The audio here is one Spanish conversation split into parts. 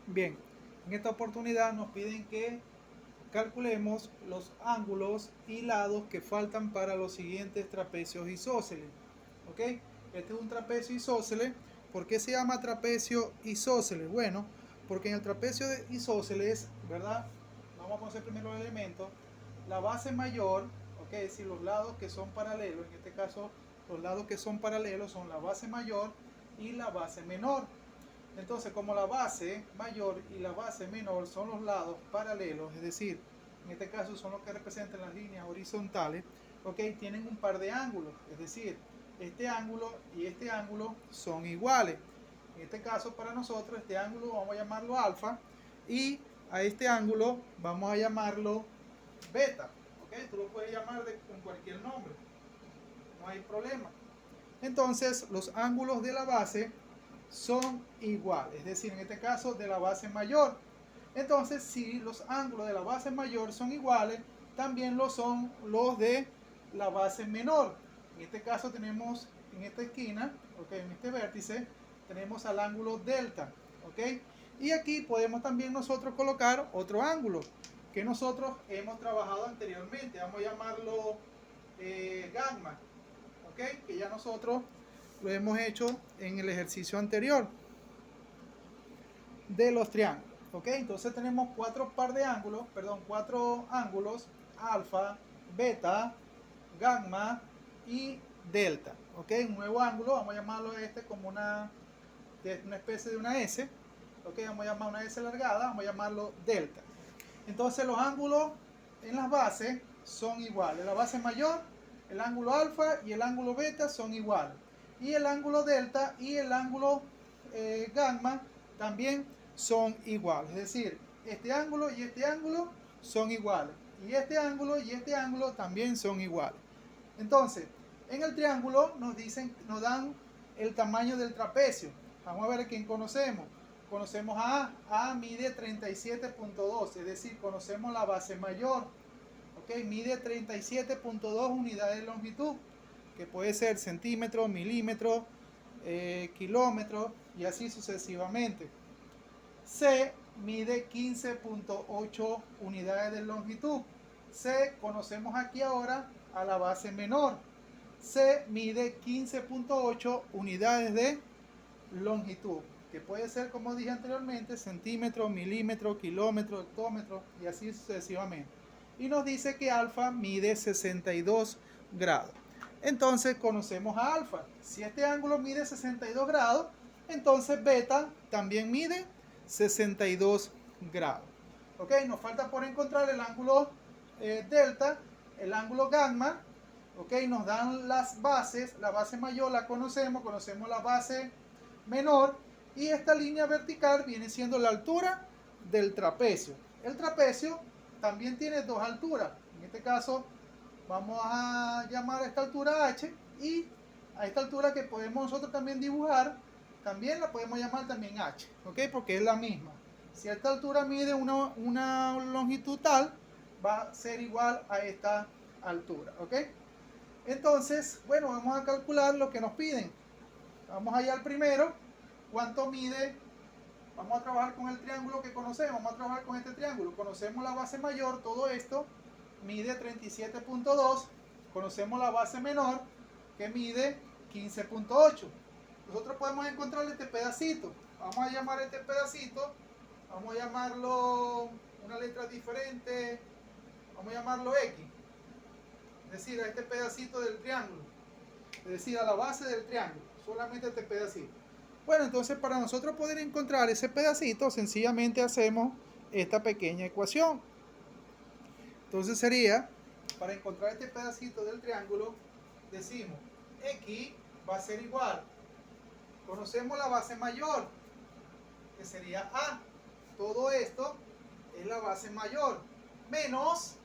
Bien, en esta oportunidad nos piden que calculemos los ángulos y lados que faltan para los siguientes trapecios isósceles. ¿Ok? Este es un trapecio isósceles. ¿Por qué se llama trapecio isósceles? Bueno, porque en el trapecio de isósceles, ¿verdad? Vamos a conocer primero los elementos. La base mayor, ¿ok? Es decir, los lados que son paralelos, en este caso los lados que son paralelos son la base mayor y la base menor. Entonces, como la base mayor y la base menor son los lados paralelos, es decir, en este caso son los que representan las líneas horizontales, ok, tienen un par de ángulos, es decir, este ángulo y este ángulo son iguales. En este caso, para nosotros, este ángulo vamos a llamarlo alfa y a este ángulo vamos a llamarlo beta, ok, tú lo puedes llamar con cualquier nombre, no hay problema. Entonces, los ángulos de la base son iguales, es decir, en este caso de la base mayor. Entonces, si los ángulos de la base mayor son iguales, también lo son los de la base menor. En este caso tenemos en esta esquina, okay, en este vértice, tenemos al ángulo delta. ¿Okay? Y aquí podemos también nosotros colocar otro ángulo que nosotros hemos trabajado anteriormente. Vamos a llamarlo gamma. ¿Okay? Que ya nosotros lo hemos hecho en el ejercicio anterior de los triángulos. ¿Ok? Entonces tenemos cuatro ángulos, alfa, beta, gamma y delta. ¿Ok? Un nuevo ángulo, vamos a llamarlo este como una especie de una S. ¿Ok? Vamos a llamar una S alargada, vamos a llamarlo delta. Entonces los ángulos en las bases son iguales. La base mayor, el ángulo alfa y el ángulo beta son iguales. Y el ángulo delta y el ángulo gamma también son iguales. Es decir, este ángulo y este ángulo son iguales. Y este ángulo y este ángulo también son iguales. Entonces, en el triángulo nos dan el tamaño del trapecio. Vamos a ver a quién conocemos. Conocemos a A. A mide 37.2, es decir, conocemos la base mayor. ¿Ok? Mide 37.2 unidades de longitud, que puede ser centímetros, milímetros, kilómetros y así sucesivamente. C mide 15.8 unidades de longitud. C conocemos aquí ahora a la base menor. C mide 15.8 unidades de longitud, que puede ser, como dije anteriormente, centímetros, milímetros, kilómetros, hectómetros y así sucesivamente. Y nos dice que alfa mide 62 grados. Entonces conocemos a alfa. Si este ángulo mide 62 grados, entonces beta también mide 62 grados. Ok, nos falta por encontrar el ángulo delta, el ángulo gamma. Ok, nos dan las bases, la base mayor la conocemos la base menor y esta línea vertical viene siendo la altura del trapecio. El trapecio también tiene dos alturas, en este caso vamos a llamar a esta altura H y a esta altura que podemos nosotros también dibujar, también la podemos llamar también H, ¿ok? Porque es la misma. Si esta altura mide una longitud tal, va a ser igual a esta altura, ¿ok? Entonces, bueno, vamos a calcular lo que nos piden. Vamos allá al primero. ¿Cuánto mide? Vamos a trabajar con el triángulo que conocemos. Vamos a trabajar con este triángulo. Conocemos la base mayor, todo esto mide 37.2. Conocemos la base menor, que mide 15.8. Nosotros podemos encontrar este pedacito. Vamos a llamar este pedacito, vamos a llamarlo una letra diferente, vamos a llamarlo X. Es decir, a este pedacito del triángulo. Es decir, a la base del triángulo. Solamente este pedacito. Bueno, entonces para nosotros poder encontrar ese pedacito, sencillamente hacemos esta pequeña ecuación. Entonces sería, para encontrar este pedacito del triángulo, decimos, X va a ser igual. Conocemos la base mayor, que sería A. Todo esto es la base mayor, menos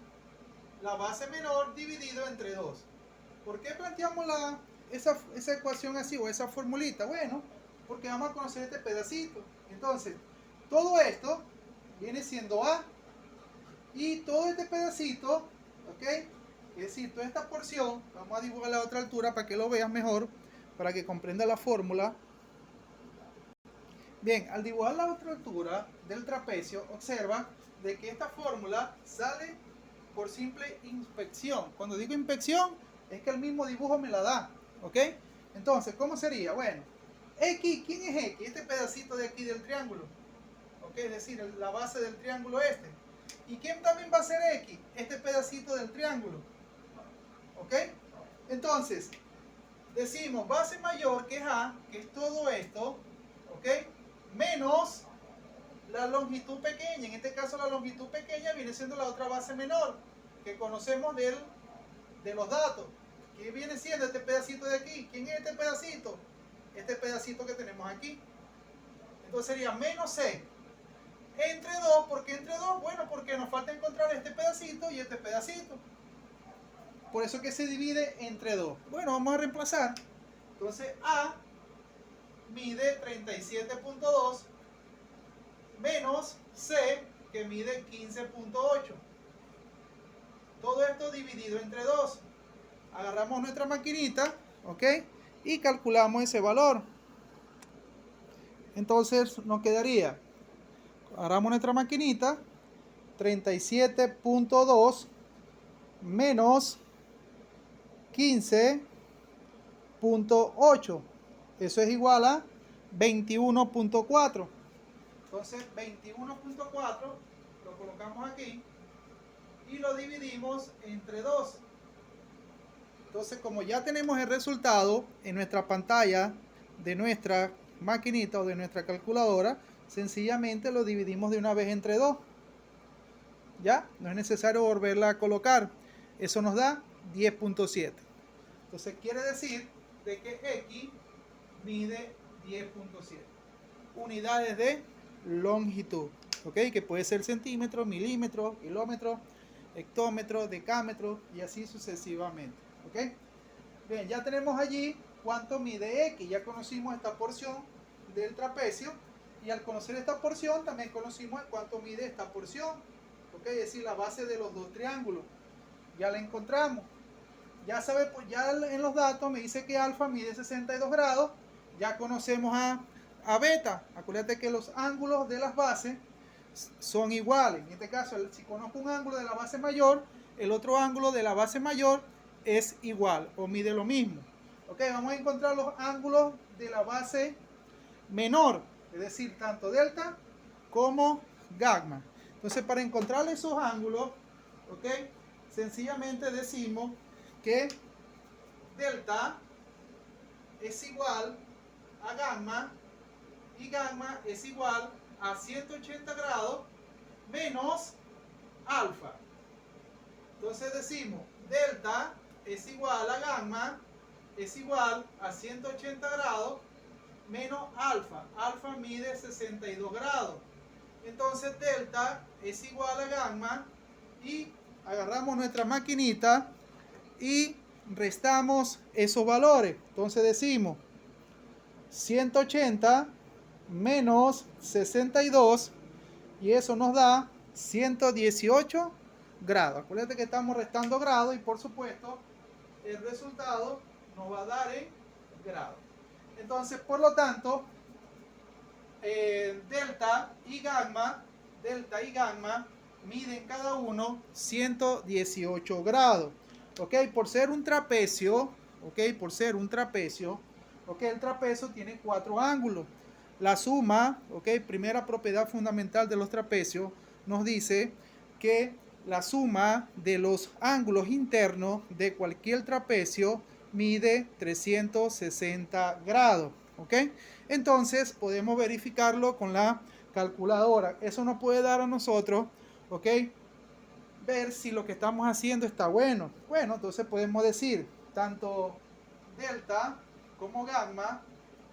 la base menor dividido entre 2. ¿Por qué planteamos esa ecuación así o esa formulita? Bueno, porque vamos a conocer este pedacito. Entonces, todo esto viene siendo A y todo este pedacito, ¿ok? Es decir, toda esta porción, vamos a dibujar a otra altura para que lo veas mejor, para que comprenda la fórmula. Bien, al dibujar la estructura del trapecio, observa de que esta fórmula sale por simple inspección. Cuando digo inspección, es que el mismo dibujo me la da, ¿ok? Entonces, ¿cómo sería? Bueno, X, ¿quién es X? Este pedacito de aquí del triángulo, ¿ok? Es decir, la base del triángulo este. ¿Y quién también va a ser X? Este pedacito del triángulo, ¿ok? Entonces, decimos base mayor, que es A, que es todo esto, ¿ok? Menos la longitud pequeña. En este caso la longitud pequeña viene siendo la otra base menor que conocemos de los datos. ¿Qué viene siendo este pedacito de aquí? ¿Quién es este pedacito? Este pedacito que tenemos aquí. Entonces sería menos C entre 2. ¿Por qué entre 2? Bueno, porque nos falta encontrar este pedacito y este pedacito. Por eso que se divide entre 2. Bueno, vamos a reemplazar. Entonces A mide 37.2 menos C, que mide 15.8. Todo esto dividido entre 2. Agarramos nuestra maquinita, ¿ok? Y calculamos ese valor. Entonces nos quedaría, agarramos nuestra maquinita, 37.2 menos 15.8. Eso es igual a 21.4. Entonces 21.4 lo colocamos aquí y lo dividimos entre 2. Entonces, como ya tenemos el resultado en nuestra pantalla de nuestra maquinita o de nuestra calculadora, sencillamente lo dividimos de una vez entre 2. ¿Ya? No es necesario volverla a colocar. Eso nos da 10.7. Entonces quiere decir de que X mide 10.7 unidades de longitud, ¿ok? Que puede ser centímetros, milímetros, kilómetros, hectómetros, decámetros y así sucesivamente, ¿ok? Bien, ya tenemos allí cuánto mide X. Ya conocimos esta porción del trapecio y al conocer esta porción también conocimos cuánto mide esta porción, ¿ok? Es decir, la base de los dos triángulos. Ya la encontramos. Ya sabe, pues ya en los datos me dice que alfa mide 62 grados. Ya conocemos a beta. Acuérdate que los ángulos de las bases son iguales. En este caso, si conozco un ángulo de la base mayor, el otro ángulo de la base mayor es igual o mide lo mismo. Ok, vamos a encontrar los ángulos de la base menor, es decir, tanto delta como gamma. Entonces, para encontrar esos ángulos, ok, sencillamente decimos que delta es igual a gamma y gamma es igual a 180 grados menos alfa. Entonces decimos delta es igual a gamma es igual a 180 grados menos alfa. Alfa mide 62 grados. Entonces delta es igual a gamma y agarramos nuestra maquinita y restamos esos valores. Entonces decimos 180 menos 62 y eso nos da 118 grados. Acuérdate que estamos restando grados y por supuesto el resultado nos va a dar en grados. Entonces, por lo tanto, delta y gamma miden cada uno 118 grados. Ok, por ser un trapecio, el trapecio tiene 4 ángulos. La suma, primera propiedad fundamental de los trapecios, nos dice que la suma de los ángulos internos de cualquier trapecio mide 360 grados. ¿Ok? Entonces podemos verificarlo con la calculadora. Eso nos puede dar a nosotros, ¿ok?, ver si lo que estamos haciendo está bueno. Bueno, entonces podemos decir tanto delta como gamma,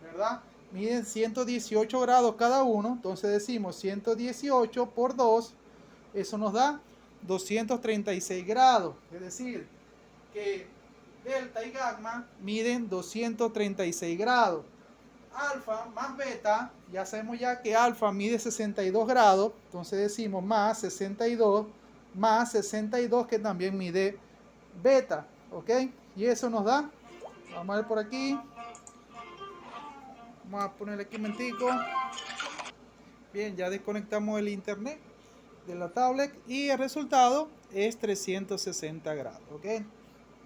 ¿verdad?, miden 118 grados cada uno. Entonces decimos 118 por 2, eso nos da 236 grados. Es decir, que delta y gamma miden 236 grados. Alfa más beta, ya sabemos ya que alfa mide 62 grados. Entonces decimos más 62 que también mide beta. ¿Ok? Y eso nos da, vamos a ver por aquí. Vamos a ponerle aquí un momentico. Bien, ya desconectamos el internet de la tablet y el resultado es 360 grados, ¿ok?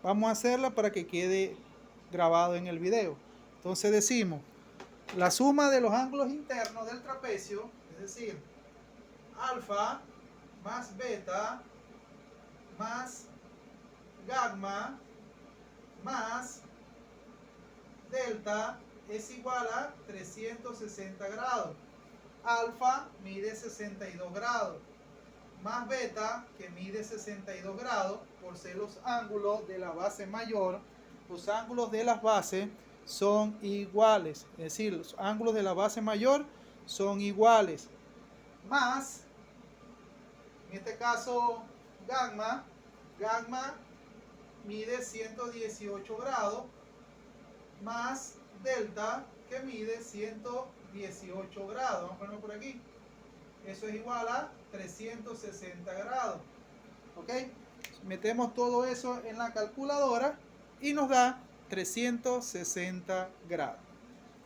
Vamos a hacerla para que quede grabado en el video. Entonces decimos, la suma de los ángulos internos del trapecio, es decir, alfa más beta más gamma más delta es igual a 360 grados. Alfa mide 62 grados, más beta, que mide 62 grados, por ser los ángulos de la base mayor. Los ángulos de las bases son iguales, es decir, los ángulos de la base mayor son iguales, más, en este caso, gamma mide 118 grados, más delta, que mide 118 grados. Vamos a ponerlo por aquí. Eso es igual a 360 grados. ¿Ok? Metemos todo eso en la calculadora y nos da 360 grados.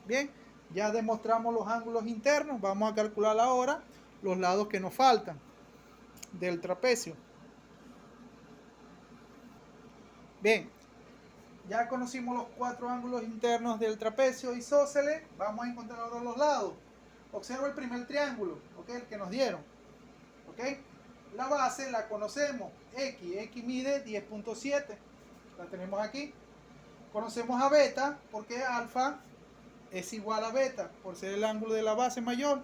Bien, ya demostramos los ángulos internos. Vamos a calcular ahora los lados que nos faltan del trapecio. Bien, ya conocimos los 4 ángulos internos del trapecio isósceles. Vamos a encontrar ahora los lados. Observa el primer triángulo, ¿ok? El que nos dieron, ¿ok? La base la conocemos, X mide 10.7, la tenemos aquí. Conocemos a beta porque alfa es igual a beta, por ser el ángulo de la base mayor.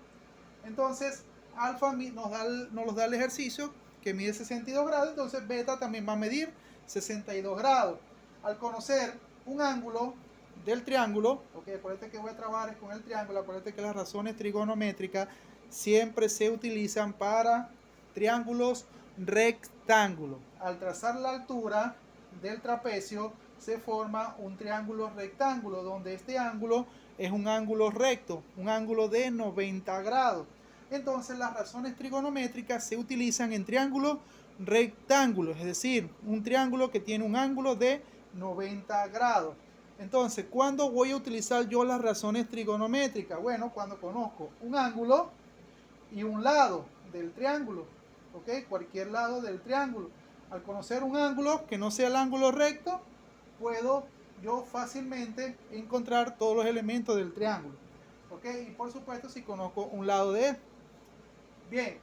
Entonces, alfa nos da el ejercicio que mide 62 grados, entonces beta también va a medir 62 grados. Al conocer un ángulo del triángulo, ok, acuérdate que voy a trabajar con el triángulo, acuérdate que las razones trigonométricas siempre se utilizan para triángulos rectángulos. Al trazar la altura del trapecio se forma un triángulo rectángulo, donde este ángulo es un ángulo recto, un ángulo de 90 grados. Entonces las razones trigonométricas se utilizan en triángulos rectángulos, es decir, un triángulo que tiene un ángulo de 90 grados. Entonces, ¿cuándo voy a utilizar yo las razones trigonométricas? Bueno, cuando conozco un ángulo y un lado del triángulo, ¿ok? Cualquier lado del triángulo. Al conocer un ángulo que no sea el ángulo recto, puedo yo fácilmente encontrar todos los elementos del triángulo, ¿ok? Y por supuesto, si conozco un lado de él. Bien,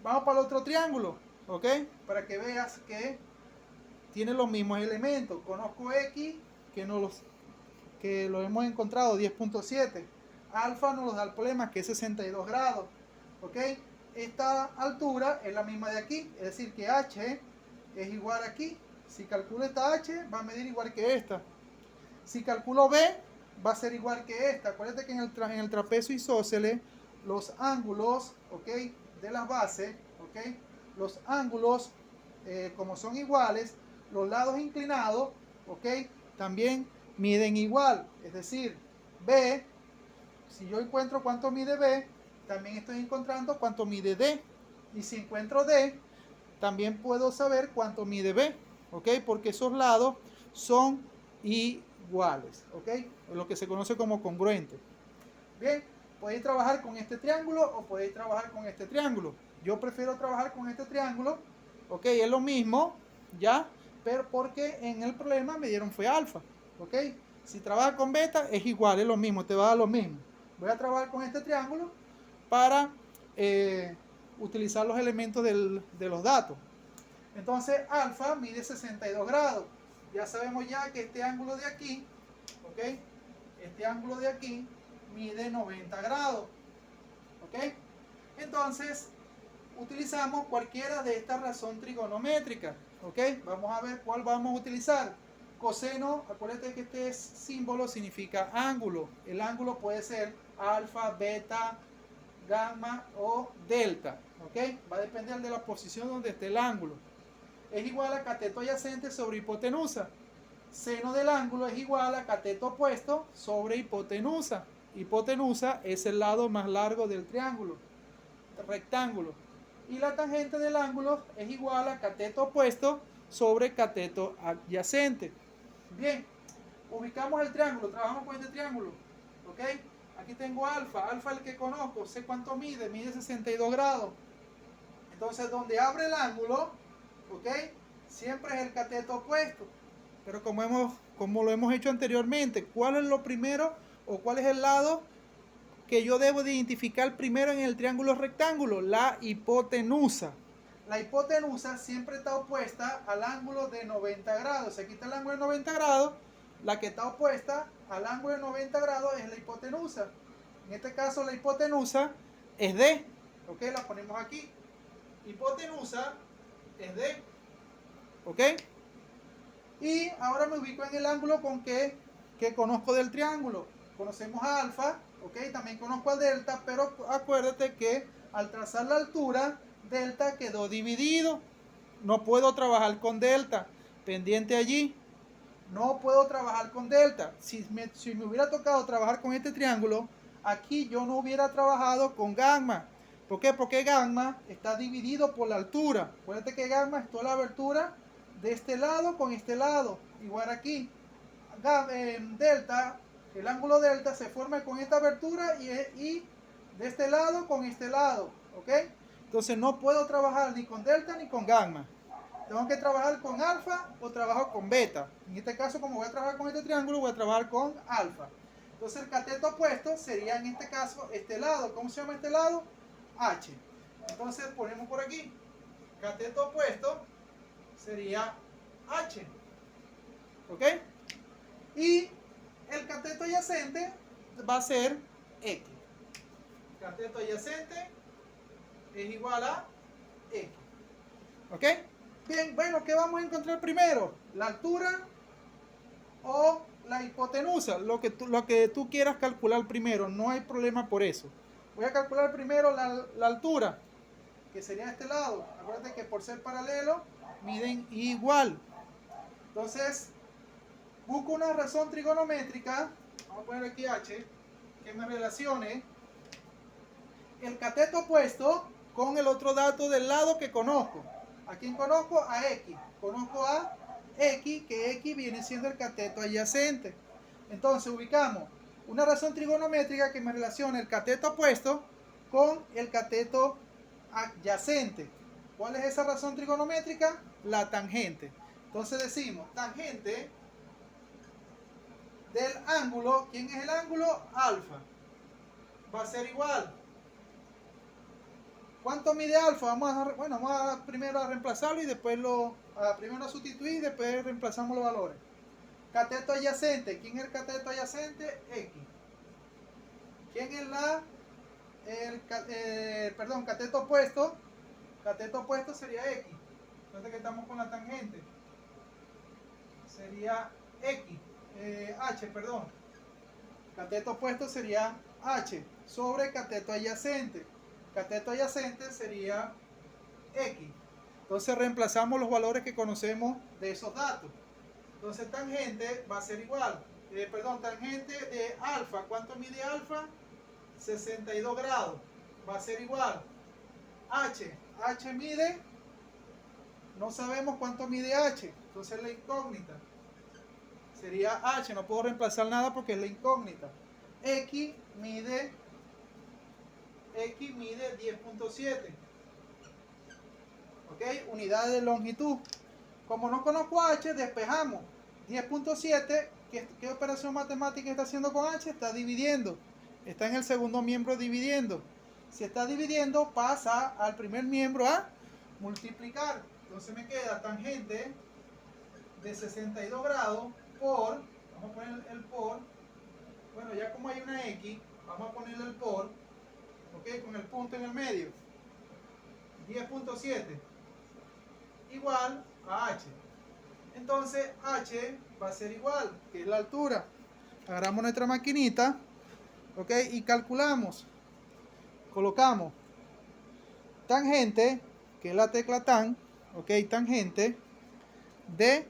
vamos para el otro triángulo, ¿ok? Para que veas que tiene los mismos elementos. Conozco X, que lo hemos encontrado 10.7. Alfa nos da el problema, que es 62 grados. ¿Ok? Esta altura es la misma de aquí, es decir, que H es igual aquí. Si calculo esta H, va a medir igual que esta. Si calculo B, va a ser igual que esta. Acuérdate que en el trapecio isósceles, los ángulos, ¿ok?, de las bases, ¿ok?, los ángulos, como son iguales, los lados inclinados, ¿ok?, también miden igual. Es decir, B, si yo encuentro cuánto mide B, también estoy encontrando cuánto mide D. Y si encuentro D, también puedo saber cuánto mide B, ¿ok? Porque esos lados son iguales, ¿ok? Lo que se conoce como congruente. Bien, podéis trabajar con este triángulo o podéis trabajar con este triángulo. Yo prefiero trabajar con este triángulo, ¿ok? Es lo mismo, ¿ya? Pero porque en el problema me dieron fue alfa, ¿ok? Si trabajas con beta es igual, es lo mismo, te va a dar lo mismo. Voy a trabajar con este triángulo para utilizar los elementos de los datos. Entonces alfa mide 62 grados. Ya sabemos ya que este ángulo de aquí, ¿ok?, este ángulo de aquí mide 90 grados, ¿ok? Entonces utilizamos cualquiera de estas razones trigonométricas, ¿ok? Vamos a ver cuál vamos a utilizar. Coseno, acuérdate que este símbolo significa ángulo. El ángulo puede ser alfa, beta, gamma o delta, ¿ok? Va a depender de la posición donde esté el ángulo. Es igual a cateto adyacente sobre hipotenusa. Seno del ángulo es igual a cateto opuesto sobre hipotenusa. Hipotenusa es el lado más largo del triángulo, rectángulo. Y la tangente del ángulo es igual a cateto opuesto sobre cateto adyacente. Bien, ubicamos el triángulo, trabajamos con este triángulo, ¿ok? Aquí tengo alfa, alfa el que conozco, sé cuánto mide, mide 62 grados. Entonces donde abre el ángulo, ¿ok? Siempre es el cateto opuesto. Pero como lo hemos hecho anteriormente, ¿cuál es lo primero o cuál es el lado que yo debo de identificar primero en el triángulo rectángulo? La hipotenusa. La hipotenusa siempre está opuesta al ángulo de 90 grados. Aquí está el ángulo de 90 grados. La que está opuesta al ángulo de 90 grados es la hipotenusa. En este caso la hipotenusa es D. ¿Ok? La ponemos aquí. Hipotenusa es D. ¿Ok? Y ahora me ubico en el ángulo con que conozco del triángulo. Conocemos a alfa, ¿ok? También conozco al delta, pero acuérdate que al trazar la altura, delta quedó dividido. No puedo trabajar con delta. Pendiente allí. No puedo trabajar con delta. Si me hubiera tocado trabajar con este triángulo, aquí yo no hubiera trabajado con gamma. ¿Por qué? Porque gamma está dividido por la altura. Acuérdate que gamma es toda la abertura de este lado con este lado. Igual aquí. Delta, el ángulo delta se forma con esta abertura y de este lado con este lado. ¿Ok? Entonces no puedo trabajar ni con delta ni con gamma. Tengo que trabajar con alfa o trabajo con beta. En este caso, como voy a trabajar con este triángulo, voy a trabajar con alfa. Entonces el cateto opuesto sería en este caso este lado. ¿Cómo se llama este lado? H. Entonces ponemos por aquí. Cateto opuesto sería H. ¿Ok? Y el cateto adyacente va a ser X. Cateto adyacente es igual a X. ¿Ok? Bien, bueno, ¿qué vamos a encontrar primero? ¿La altura o la hipotenusa? Lo que tú quieras calcular primero, no hay problema por eso. Voy a calcular primero la altura, que sería este lado. Acuérdate que por ser paralelo, miden igual. Entonces, busco una razón trigonométrica, vamos a poner aquí H, que me relacione el cateto opuesto con el otro dato del lado que conozco. ¿A quién conozco? A X. Conozco a X, que X viene siendo el cateto adyacente. Entonces ubicamos una razón trigonométrica que me relaciona el cateto opuesto con el cateto adyacente. ¿Cuál es esa razón trigonométrica? La tangente. Entonces decimos, tangente del ángulo, ¿quién es el ángulo? Alfa. Va a ser igual. ¿Cuánto mide alfa? Vamos a primero a reemplazarlo y después primero a sustituir y después reemplazamos los valores. Cateto adyacente. ¿Quién es el cateto adyacente? X. ¿Quién es cateto opuesto? Cateto opuesto sería X. Entonces que estamos con la tangente. Sería X. H, perdón. Cateto opuesto sería H sobre cateto adyacente. Cateto adyacente sería X. Entonces reemplazamos los valores que conocemos de esos datos. Entonces tangente va a ser igual. Tangente de alfa. ¿Cuánto mide alfa? 62 grados. Va a ser igual. H. H mide. No sabemos cuánto mide H. Entonces la incógnita sería H. No puedo reemplazar nada porque es la incógnita. X mide 10.7. ¿Ok? Unidad de longitud. Como no conozco H, despejamos. 10.7, ¿qué operación matemática está haciendo con H? Está dividiendo. Está en el segundo miembro dividiendo. Si está dividiendo, pasa al primer miembro a multiplicar. Entonces me queda tangente de 62 grados por, vamos a poner el por, bueno, ya como hay una X, vamos a ponerle el por, ok, con el punto en el medio, 10.7 igual a H. Entonces H va a ser igual, que es la altura. Agarramos nuestra maquinita, ok, y calculamos. Colocamos tangente, que es la tecla tan, ok, tangente de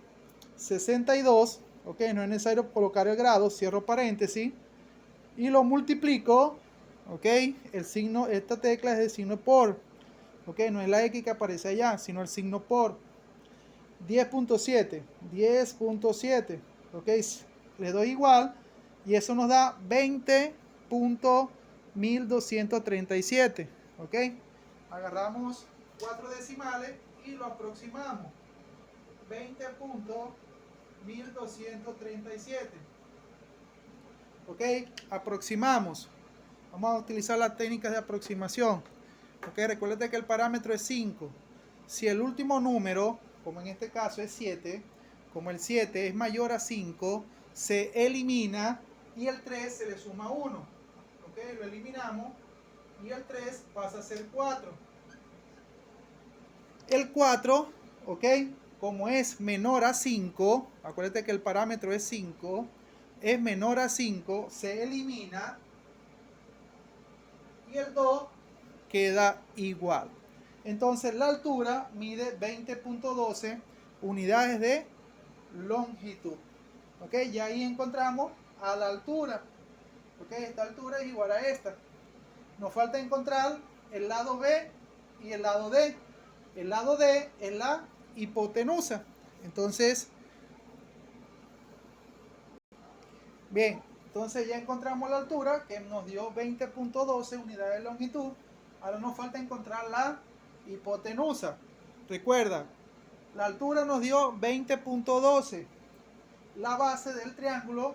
62, ok, no es necesario colocar el grado, cierro paréntesis y lo multiplico, ok, el signo, esta tecla es el signo por, ok, no es la X que aparece allá, sino el signo por. 10.7, 10.7, ok, le doy igual y eso nos da 20 20.1237. ¿Ok? Agarramos 4 decimales y lo aproximamos. 20.1237. ¿Ok? Aproximamos. Vamos a utilizar las técnicas de aproximación. ¿Ok? Recuerda que el parámetro es 5. Si el último número, como en este caso es 7, como el 7 es mayor a 5, se elimina y el 3 se le suma 1. ¿Ok? Lo eliminamos y el 3 pasa a ser 4. El 4, ¿ok? Como es menor a 5, acuérdate que el parámetro es 5, es menor a 5, se elimina y el 2 queda igual. Entonces la altura mide 20.12 unidades de longitud. ¿Ok? Y ahí encontramos a la altura. ¿Ok? Esta altura es igual a esta. Nos falta encontrar el lado B y el lado D. El lado D es la hipotenusa. Entonces, bien, entonces ya encontramos la altura que nos dio 20.12 unidades de longitud. Ahora nos falta encontrar la hipotenusa. Recuerda, la altura nos dio 20.12. La base del triángulo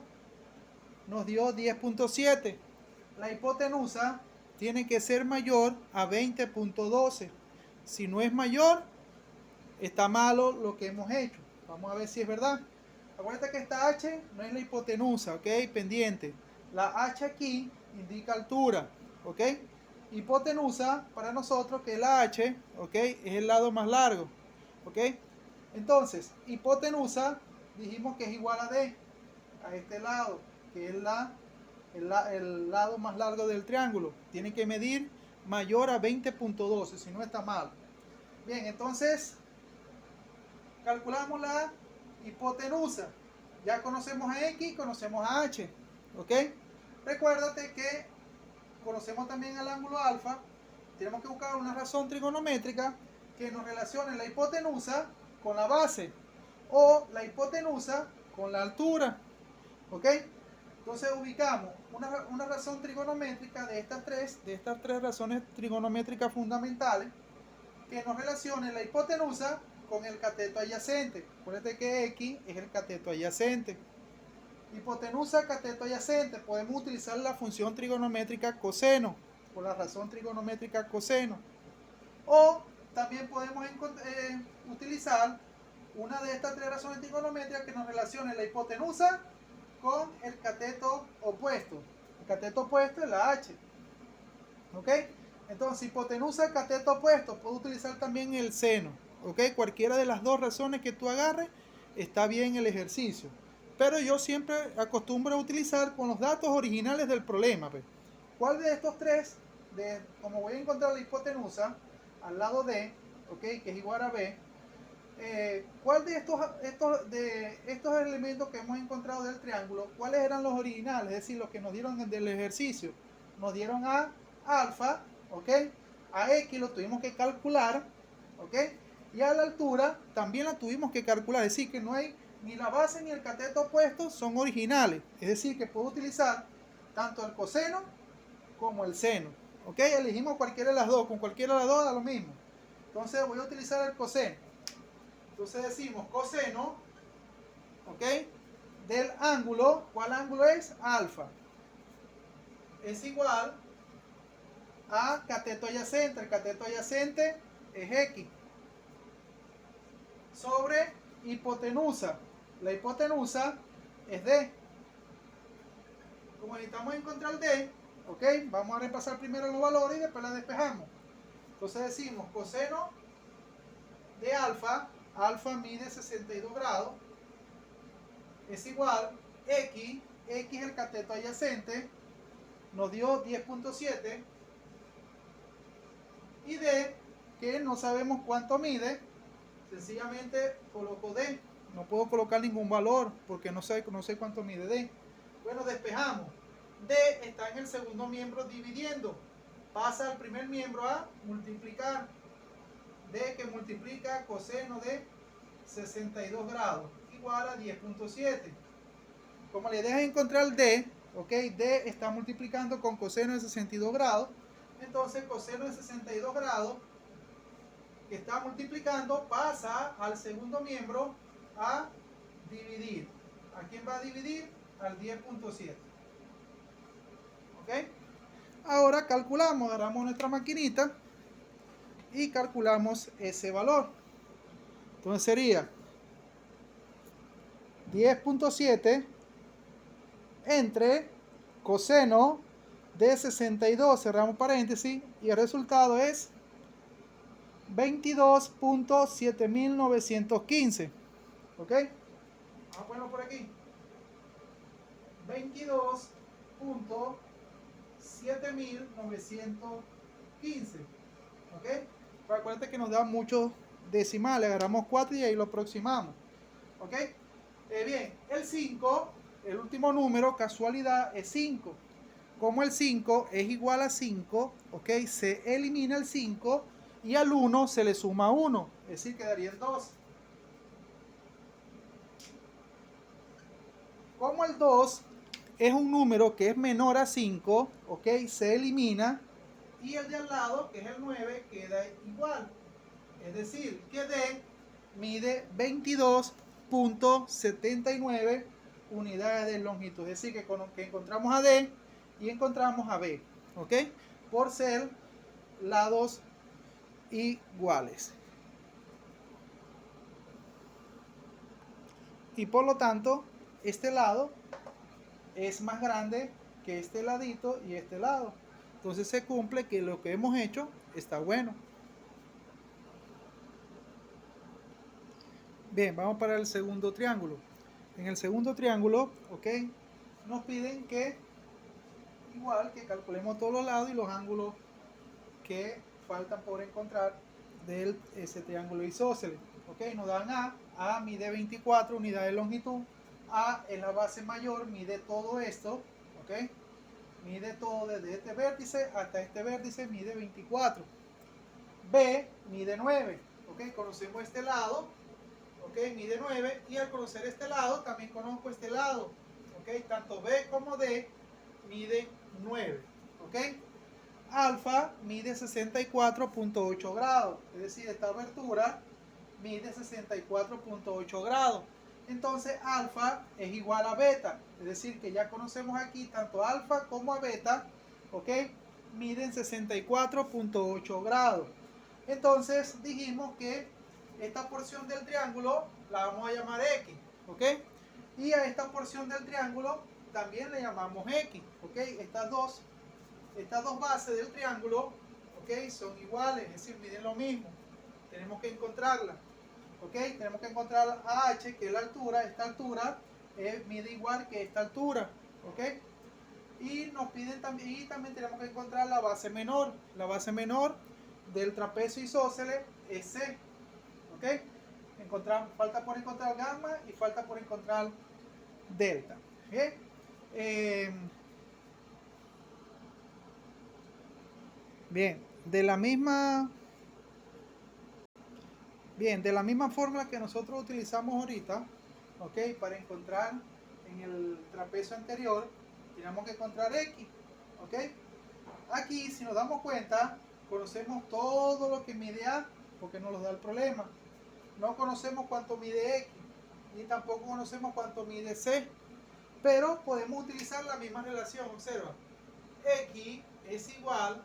nos dio 10.7. La hipotenusa tiene que ser mayor a 20.12. Si no es mayor, está malo lo que hemos hecho. Vamos a ver si es verdad. Acuérdate que esta H no es la hipotenusa, ¿ok? Pendiente. La H aquí indica altura, ¿ok? Hipotenusa para nosotros que la H, ¿ok? Es el lado más largo, ¿ok? Entonces, hipotenusa dijimos que es igual a D, a este lado, que es el lado más largo del triángulo. Tiene que medir mayor a 20.12, si no está mal. Bien, entonces calculamos la hipotenusa. Ya conocemos a X, conocemos a H. ¿Ok? Recuérdate que conocemos también al ángulo alfa. Tenemos que buscar una razón trigonométrica que nos relacione la hipotenusa con la base o la hipotenusa con la altura. ¿Ok? Entonces ubicamos una razón trigonométrica de estas tres razones trigonométricas fundamentales que nos relacione la hipotenusa con el cateto adyacente. Acuérdate que X es el cateto adyacente. Hipotenusa, cateto adyacente. Podemos utilizar la función trigonométrica coseno, por la razón trigonométrica coseno. O también podemos utilizar una de estas tres razones trigonométricas que nos relacione la hipotenusa con el cateto opuesto. El cateto opuesto es la H. ¿Ok? Entonces, hipotenusa, cateto opuesto, puedo utilizar también el seno. ¿Ok? Cualquiera de las dos razones que tú agarres está bien el ejercicio. Pero yo siempre acostumbro a utilizar con los datos originales del problema. Pues. ¿Cuál de estos tres, como voy a encontrar la hipotenusa al lado D, ¿ok? Que es igual a B, ¿cuál de estos elementos que hemos encontrado del triángulo, cuáles eran los originales? Es decir, los que nos dieron del ejercicio. Nos dieron a alfa, ¿ok? A X lo tuvimos que calcular, ¿ok? Y a la altura también la tuvimos que calcular. Es decir, que no hay ni la base ni el cateto opuesto son originales. Es decir, que puedo utilizar tanto el coseno como el seno. ¿Ok? Elegimos cualquiera de las dos. Con cualquiera de las dos da lo mismo. Entonces voy a utilizar el coseno. Entonces decimos coseno, ¿ok? Del ángulo, ¿cuál ángulo es? Alfa. Es igual a cateto adyacente. El cateto adyacente es X. Sobre hipotenusa. La hipotenusa es D. Como necesitamos encontrar D, ¿ok? Vamos a repasar primero los valores y después la despejamos. Entonces decimos coseno de alfa. Alfa mide 62 grados. Es igual X. X es el cateto adyacente. Nos dio 10.7. Y D, que no sabemos cuánto mide, sencillamente coloco D. No puedo colocar ningún valor porque no sé cuánto mide D. Bueno, despejamos. D está en el segundo miembro dividiendo. Pasa al primer miembro a multiplicar. D que multiplica coseno de 62 grados igual a 10.7. Como la idea es encontrar D, ¿ok? D está multiplicando con coseno de 62 grados. Entonces coseno de 62 grados que está multiplicando pasa al segundo miembro a dividir. ¿A quién va a dividir? Al 10.7. ¿Ok? Ahora calculamos, agarramos nuestra maquinita y calculamos ese valor. Entonces sería 10.7 entre coseno de 62, cerramos paréntesis, y el resultado es 22.7915. ¿Ok? Vamos a ponerlo por aquí. 22.7915. ¿Ok? Pero acuérdate que nos da muchos decimales. Agarramos 4 y ahí lo aproximamos. ¿Ok? Bien, el 5, el último número, casualidad, es 5. Como el 5 es igual a 5, ¿ok? Se elimina el 5 y al 1 se le suma 1. Es decir, quedaría en 2. Como el 2 es un número que es menor a 5, ¿ok? Se elimina y el de al lado, que es el 9, queda igual. Es decir, que D mide 22.79 unidades de longitud. Es decir, que encontramos a D y encontramos a B, ¿ok? Por ser lados iguales. Y por lo tanto, este lado es más grande que este ladito y este lado. Entonces se cumple que lo que hemos hecho está bueno. Bien, vamos para el segundo triángulo. En el segundo triángulo, ok, nos piden que igual que calculemos todos los lados y los ángulos que faltan por encontrar de ese triángulo isósceles. Ok, nos dan A mide 24 unidades de longitud, A es la base mayor, mide todo esto, ok, mide todo desde este vértice hasta este vértice, mide 24. B mide 9, ok, conocemos este lado, ok, mide 9, y al conocer este lado también conozco este lado, ok, tanto B como D mide 9, ok. Alfa mide 64.8 grados, es decir, esta abertura mide 64.8 grados. Entonces alfa es igual a beta, es decir, que ya conocemos aquí tanto alfa como a beta, ok, miden 64.8 grados. Entonces dijimos que esta porción del triángulo la vamos a llamar X, ok, y a esta porción del triángulo también le llamamos X, ok. Estas dos bases del triángulo, ok, son iguales, es decir, miden lo mismo. Tenemos que encontrarla, ok, tenemos que encontrar a H, que es la altura. Esta altura mide igual que esta altura, ok, y nos piden también, y también tenemos que encontrar la base menor. La base menor del trapecio isósceles es C, ok. Falta por encontrar gamma y falta por encontrar delta. ¿Bien? Bien, de la misma fórmula que nosotros utilizamos ahorita, ok, para encontrar en el trapecio anterior, tenemos que encontrar X, ok. Aquí, si nos damos cuenta, conocemos todo lo que mide A, porque nos lo da el problema. No conocemos cuánto mide X, ni tampoco conocemos cuánto mide C, pero podemos utilizar la misma relación. Observa, X es igual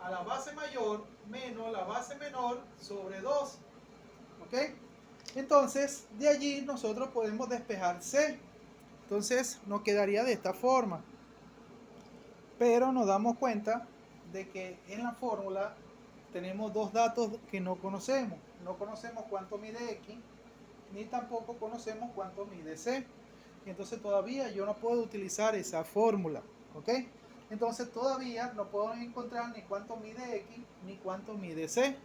a la base mayor menos la base menor sobre 2, ¿ok? Entonces, de allí nosotros podemos despejar C. Entonces, nos quedaría de esta forma. Pero nos damos cuenta de que en la fórmula tenemos dos datos que no conocemos. No conocemos cuánto mide X, ni tampoco conocemos cuánto mide C. Entonces todavía yo no puedo utilizar esa fórmula, ¿ok? Entonces todavía no puedo encontrar ni cuánto mide X, ni cuánto mide C.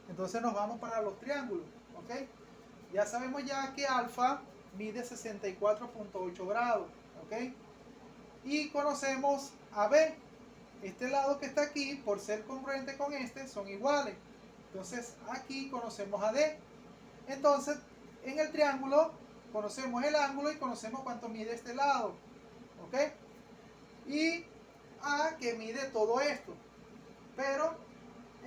Entonces nos vamos para los triángulos, ¿ok? Ya sabemos ya que alfa mide 64.8 grados, ¿ok? Y conocemos a B. Este lado que está aquí, por ser congruente con este, son iguales. Entonces aquí conocemos a D. Entonces en el triángulo conocemos el ángulo y conocemos cuánto mide este lado, ¿ok? y A que mide todo esto. Pero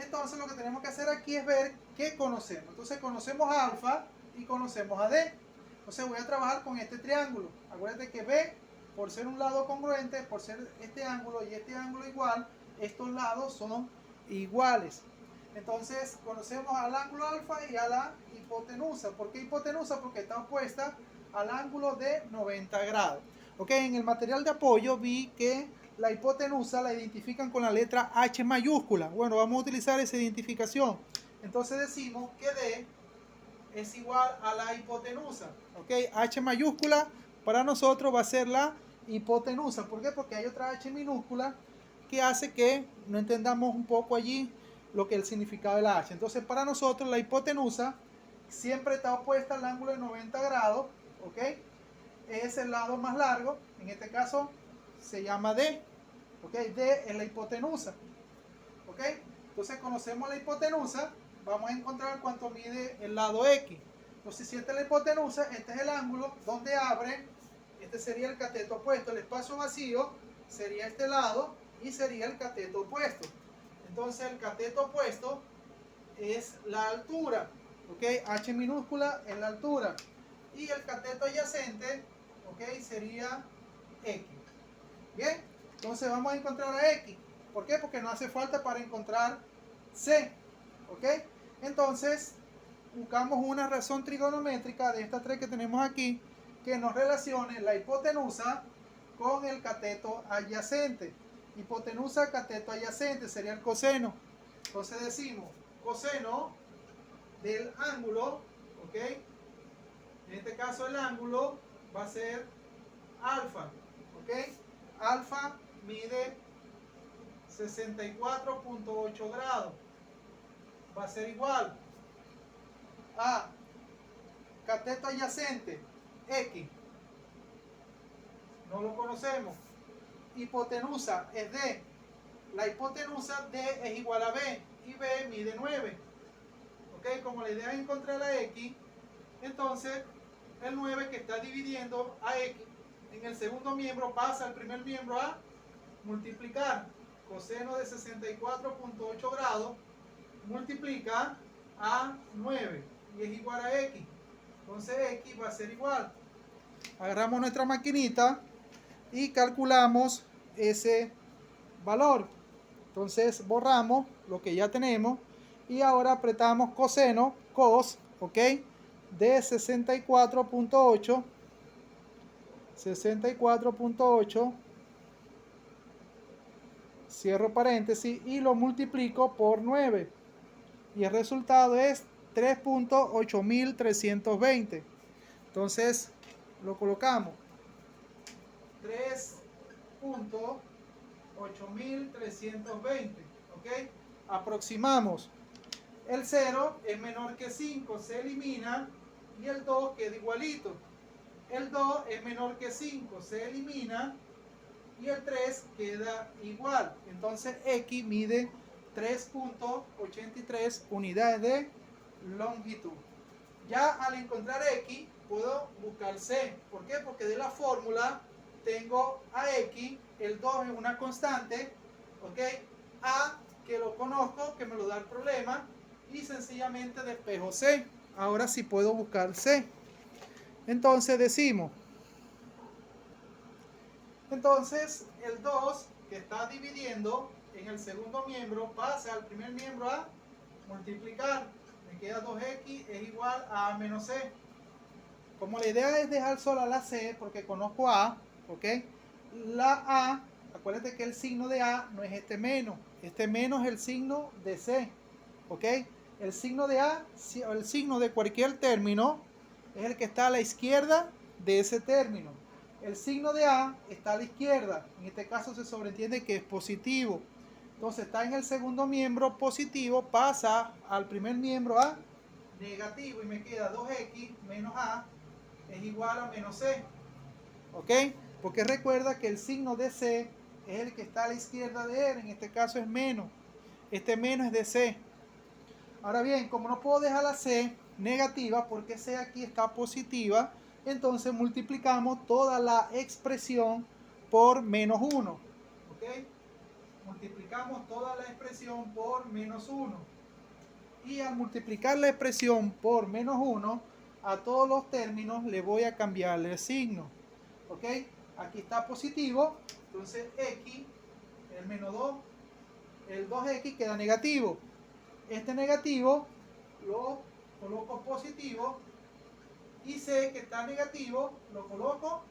entonces lo que tenemos que hacer aquí es ver qué conocemos. Entonces conocemos a alfa y conocemos a D. Entonces voy a trabajar con este triángulo. Acuérdate que B, por ser un lado congruente, por ser este ángulo y este ángulo igual, estos lados son iguales. Entonces conocemos al ángulo alfa y a la hipotenusa. ¿Por qué hipotenusa? Porque está opuesta al ángulo de 90 grados. Ok, en el material de apoyo vi que la hipotenusa la identifican con la letra H mayúscula. Bueno, vamos a utilizar esa identificación. Entonces decimos que D es igual a la hipotenusa. Ok, H mayúscula para nosotros va a ser la hipotenusa. ¿Por qué? Porque hay otra H minúscula que hace que no entendamos un poco allí lo que es el significado de la H. Entonces para nosotros la hipotenusa siempre está opuesta al ángulo de 90 grados. Ok, es el lado más largo. En este caso se llama D. Ok, D es la hipotenusa. Ok, entonces conocemos la hipotenusa. Vamos a encontrar cuánto mide el lado X. Entonces si esta es la hipotenusa, este es el ángulo donde abre. Este sería el cateto opuesto. El espacio vacío sería este lado y sería el cateto opuesto. Entonces el cateto opuesto es la altura. Ok, H minúscula es la altura. Y el cateto adyacente, ok, sería X. Bien, entonces vamos a encontrar a X. ¿Por qué? Porque no hace falta para encontrar C. ¿Ok? Entonces, buscamos una razón trigonométrica de estas tres que tenemos aquí que nos relacione la hipotenusa con el cateto adyacente. Hipotenusa, cateto adyacente sería el coseno. Entonces decimos coseno del ángulo, ¿ok? En este caso el ángulo va a ser alfa, ¿ok? Alfa mide 64.8 grados. Va a ser igual a cateto adyacente X. No lo conocemos. Hipotenusa es D. La hipotenusa D es igual a B y B mide 9. ¿Ok? Como la idea es encontrar la X, entonces el 9 que está dividiendo a X en el segundo miembro pasa al primer miembro a multiplicar. Coseno de 64.8 grados multiplica a 9 y es igual a X. Entonces X va a ser igual. Agarramos nuestra maquinita y calculamos ese valor. Entonces borramos lo que ya tenemos y ahora apretamos coseno, cos, ok, de 64.8, cierro paréntesis y lo multiplico por 9 y el resultado es 3.8320. Entonces lo colocamos 3.8320, ¿ok? Aproximamos. El 0 es menor que 5, se elimina y el 2 queda igualito. El 2 es menor que 5, se elimina y el 3 queda igual. Entonces X mide 3.83 unidades de longitud. Ya al encontrar X puedo buscar C. ¿Por qué? Porque de la fórmula tengo a X, el 2 es una constante, ¿ok? A, que lo conozco, que me lo da el problema, y sencillamente despejo C. Ahora sí puedo buscar C. Entonces decimos, entonces el 2 que está dividiendo en el segundo miembro pasa al primer miembro a multiplicar. Me queda 2x es igual a menos C. Como la idea es dejar sola la C porque conozco A, ¿ok? La A, acuérdate que el signo de A no es este menos es el signo de C, ¿ok? El signo de A, el signo de cualquier término, es el que está a la izquierda de ese término. El signo de A está a la izquierda, en este caso se sobreentiende que es positivo. Entonces está en el segundo miembro positivo, pasa al primer miembro a negativo y me queda 2x menos A es igual a menos C. ¿Ok? Porque recuerda que el signo de C es el que está a la izquierda de él, en este caso es menos. Este menos es de C. Ahora bien, como no puedo dejar la C negativa porque C aquí está positiva, entonces multiplicamos toda la expresión por menos 1. multiplicamos toda la expresión por menos 1. Y al multiplicar la expresión por menos 1, a todos los términos le voy a cambiarle el signo. ¿Ok? Aquí está positivo, entonces x, el menos 2, el 2x queda negativo. Este negativo lo coloco positivo y c que está negativo lo coloco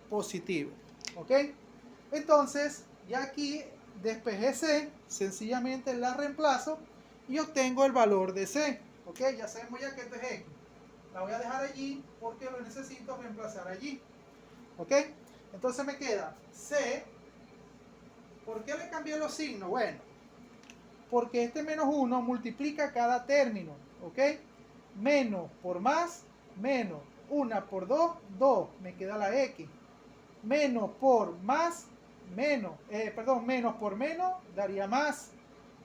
positivo. ¿Ok? Entonces, ya aquí despejé c, sencillamente la reemplazo y obtengo el valor de c. ¿Ok? Ya sabemos ya que esto es x. La voy a dejar allí porque lo necesito reemplazar allí. ¿Ok? Entonces me queda c. ¿Por qué le cambié los signos? Bueno, porque este menos 1 multiplica cada término. ¿Ok? Menos por más, menos. 1 por 2, 2. Me queda la x. Menos por más, menos. Menos por menos daría más.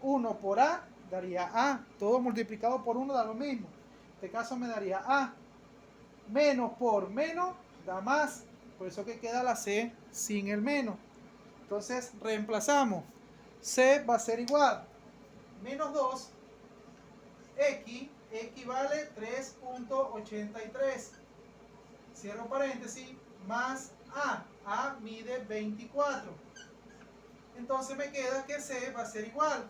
1 por a daría a. Todo multiplicado por 1 da lo mismo. En este caso me daría a. Menos por menos da más. Por eso que queda la c sin el menos. Entonces reemplazamos. C va a ser igual. Menos 2. X equivale 3.83. Cierro paréntesis. Más A. A mide 24. Entonces me queda que C va a ser igual.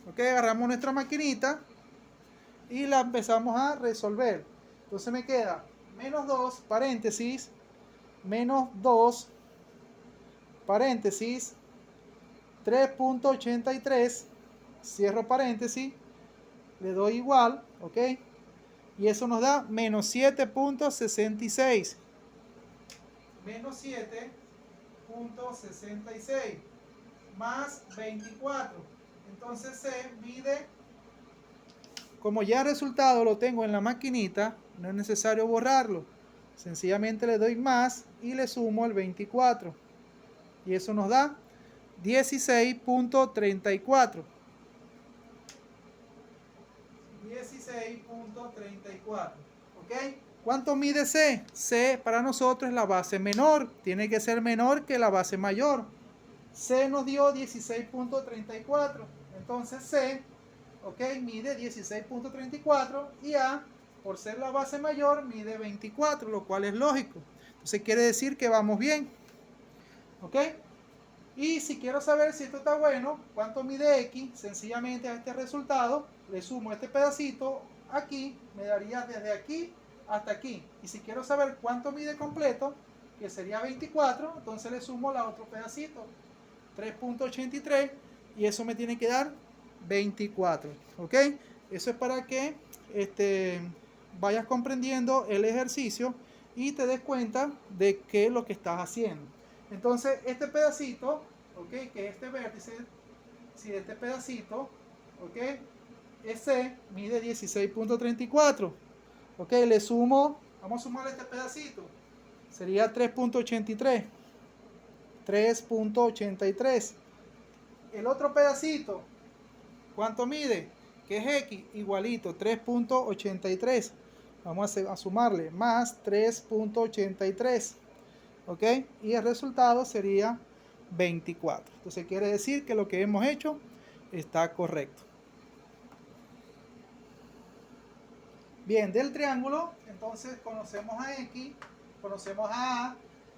Ok, agarramos nuestra maquinita y la empezamos a resolver. Entonces me queda menos 2, paréntesis, menos 2, paréntesis, 3.83, cierro paréntesis, le doy igual, ok, y eso nos da menos 7.66. Menos 7.66 más 24. Entonces C mide, como ya el resultado lo tengo en la maquinita, no es necesario borrarlo. Sencillamente le doy más y le sumo el 24. Y eso nos da 16.34. 16.34. ¿Ok? ¿Cuánto mide C? C para nosotros es la base menor. Tiene que ser menor que la base mayor. C nos dio 16.34. Entonces C, ok, mide 16.34 y A, por ser la base mayor, mide 24, lo cual es lógico. Entonces quiere decir que vamos bien. ¿Ok? Y si quiero saber si esto está bueno, cuánto mide X, sencillamente a este resultado le sumo este pedacito aquí, me daría desde aquí hasta aquí. Y si quiero saber cuánto mide completo, que sería 24, entonces le sumo la otro pedacito, 3.83, y eso me tiene que dar 24. ¿Ok? Eso es para que vayas comprendiendo el ejercicio y te des cuenta de qué es lo que estás haciendo. Entonces, este pedacito, ¿ok? Que este vértice, si este pedacito, ¿ok? Ese mide 16.34. ¿Ok? Le sumo, vamos a sumarle este pedacito. Sería 3.83. 3.83. El otro pedacito, ¿cuánto mide? Que es X, igualito, 3.83. Vamos a sumarle más 3.83. ¿Ok? Y el resultado sería 24. Entonces quiere decir que lo que hemos hecho está correcto. Bien, del triángulo, entonces conocemos a X, conocemos a A,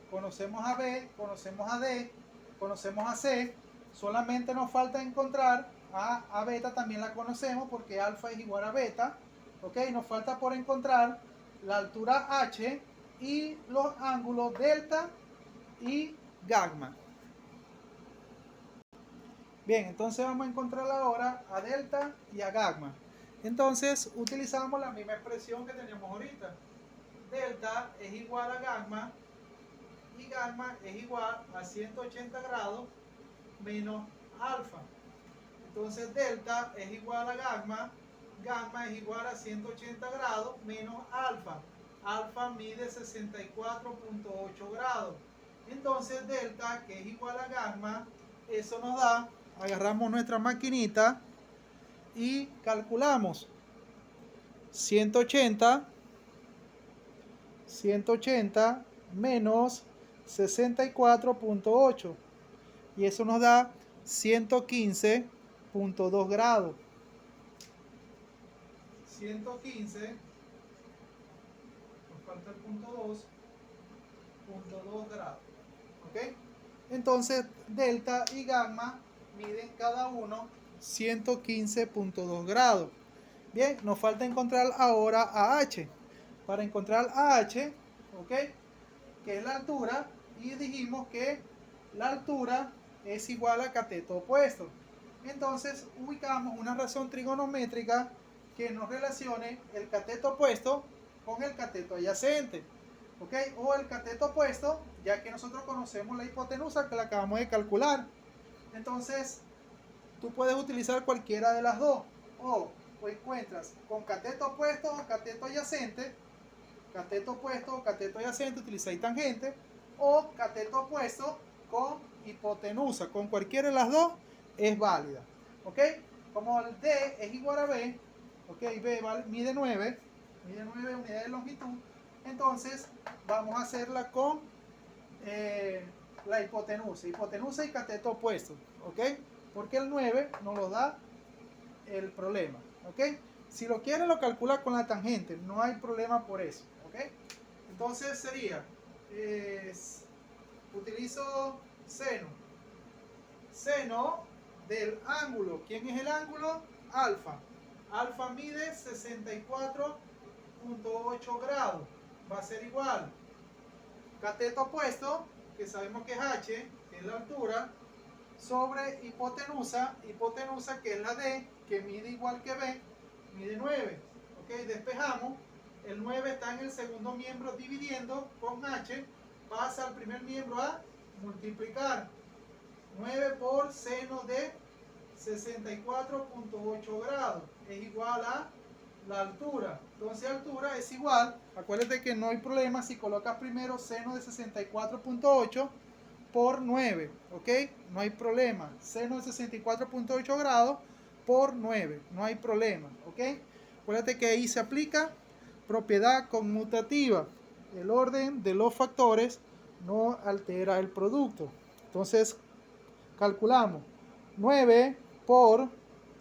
conocemos a B, conocemos a D, conocemos a C. Solamente nos falta encontrar a beta, también la conocemos porque alfa es igual a beta. ¿Ok? Nos falta por encontrar la altura H y los ángulos delta y gamma. Bien, entonces vamos a encontrar ahora a delta y a gamma. Entonces utilizamos la misma expresión que teníamos ahorita. Delta es igual a gamma y gamma es igual a 180 grados menos alfa. Entonces delta es igual a gamma, gamma es igual a 180 grados menos alfa. Alfa mide 64.8 grados. Entonces delta, que es igual a gamma, eso nos da, agarramos nuestra maquinita y calculamos 180 menos 64.8 y eso nos da 115.2 grados. 115, nos falta el punto 2 grados. ¿Ok? Entonces, delta y gamma miden cada uno 115.2 grados. Bien, nos falta encontrar ahora a H. Para encontrar a H, ¿ok? Que es la altura, y dijimos que la altura es igual a cateto opuesto. Entonces, ubicamos una razón trigonométrica que nos relacione el cateto opuesto con el cateto adyacente. ¿Ok? O el cateto opuesto, ya que nosotros conocemos la hipotenusa que la acabamos de calcular. Entonces, tú puedes utilizar cualquiera de las dos. O encuentras con cateto opuesto o cateto adyacente. Cateto opuesto o cateto adyacente, utilizáis tangente. O cateto opuesto con hipotenusa. Con cualquiera de las dos es válida. ¿Ok? Como el D es igual a B, ¿ok? B mide 9 unidades de longitud. Entonces vamos a hacerla con la hipotenusa y cateto opuesto, ¿ok? Porque el 9 nos lo da el problema, ¿ok? Si lo quiere lo calcula con la tangente, no hay problema por eso, ¿ok? Entonces sería, utilizo seno del ángulo. ¿Quién es el ángulo? Alfa. Alfa mide 64.8 grados. Va a ser igual. Cateto opuesto, que sabemos que es H, que es la altura, sobre hipotenusa, que es la D, que mide igual que B, mide 9. Ok, despejamos. El 9 está en el segundo miembro dividiendo con H, pasa al primer miembro a multiplicar. 9 por seno de 64.8 grados es igual a la altura. Entonces altura es igual, acuérdate que no hay problema si colocas primero seno de 64.8 por 9, ¿ok? No hay problema. Seno de 64.8 grados por 9, no hay problema, ¿ok? Acuérdate que ahí se aplica propiedad conmutativa. El orden de los factores no altera el producto. Entonces calculamos 9 por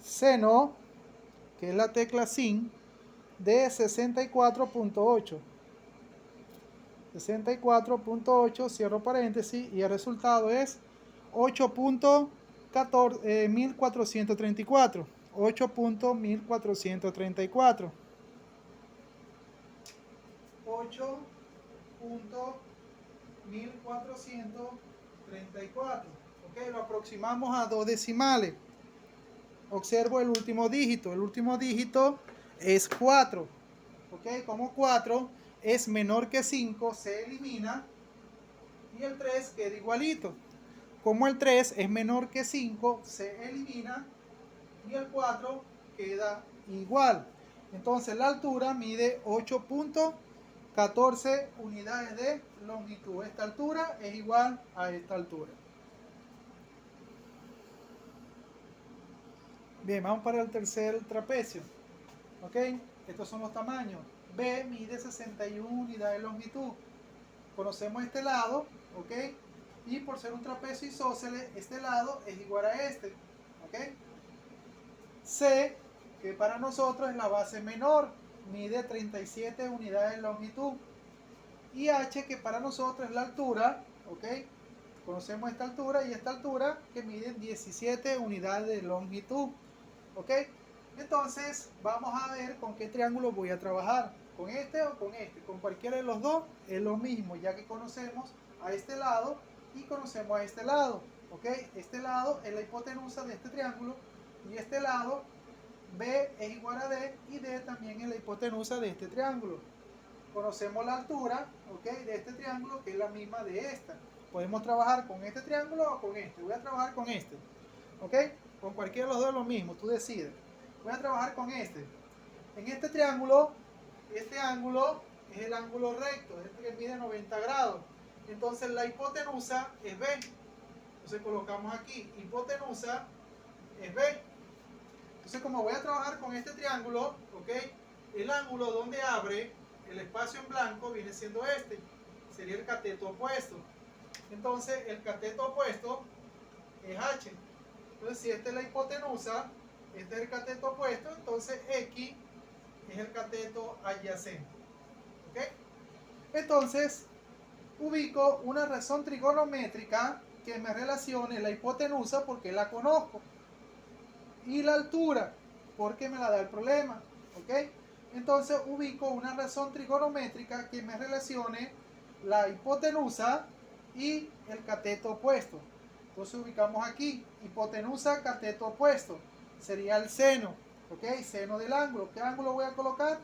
seno, que es la tecla sin, de 64.8. 64.8, cierro paréntesis, y el resultado es 8.1434. 8.1434. 8.1434. Ok, lo aproximamos a dos decimales. Observo el último dígito. El último dígito es 4. Ok, como 4 es menor que 5, se elimina. Y el 3 queda igualito. Como el 3 es menor que 5, se elimina. Y el 4 queda igual. Entonces la altura mide 8.14 unidades de longitud. Esta altura es igual a esta altura. Bien, vamos para el tercer trapecio. Ok, estos son los tamaños. B mide 61 unidades de longitud. Conocemos este lado, ok, y por ser un trapecio isósceles, este lado es igual a este, ok. C, que para nosotros es la base menor, mide 37 unidades de longitud. Y H, que para nosotros es la altura, ok. Conocemos esta altura y esta altura, que miden 17 unidades de longitud, ok. Entonces vamos a ver con qué triángulo voy a trabajar, con este o con este. Con cualquiera de los dos es lo mismo, ya que conocemos a este lado y conocemos a este lado, ok. Este lado es la hipotenusa de este triángulo y este lado, B es igual a D, y D también es la hipotenusa de este triángulo. Conocemos la altura, ok, de este triángulo, que es la misma de esta. Podemos trabajar con este triángulo o con este. Voy a trabajar con este, ok. Con cualquiera de los dos es lo mismo, tú decides. Voy a trabajar con este. En este triángulo, este ángulo es el ángulo recto, este que mide 90 grados. Entonces la hipotenusa es B. Entonces colocamos aquí, hipotenusa es B. Entonces como voy a trabajar con este triángulo, ¿ok? El ángulo donde abre el espacio en blanco viene siendo este. Sería el cateto opuesto. Entonces el cateto opuesto es H. Entonces, si esta es la hipotenusa, este es el cateto opuesto, entonces X es el cateto adyacente. ¿Ok? Entonces, ubico una razón trigonométrica que me relacione la hipotenusa porque la conozco y la altura porque me la da el problema. ¿Ok? Entonces ubico una razón trigonométrica que me relacione la hipotenusa y el cateto opuesto. Entonces ubicamos aquí hipotenusa, cateto opuesto. Sería el seno. ¿Ok? Seno del ángulo. ¿Qué ángulo voy a colocar?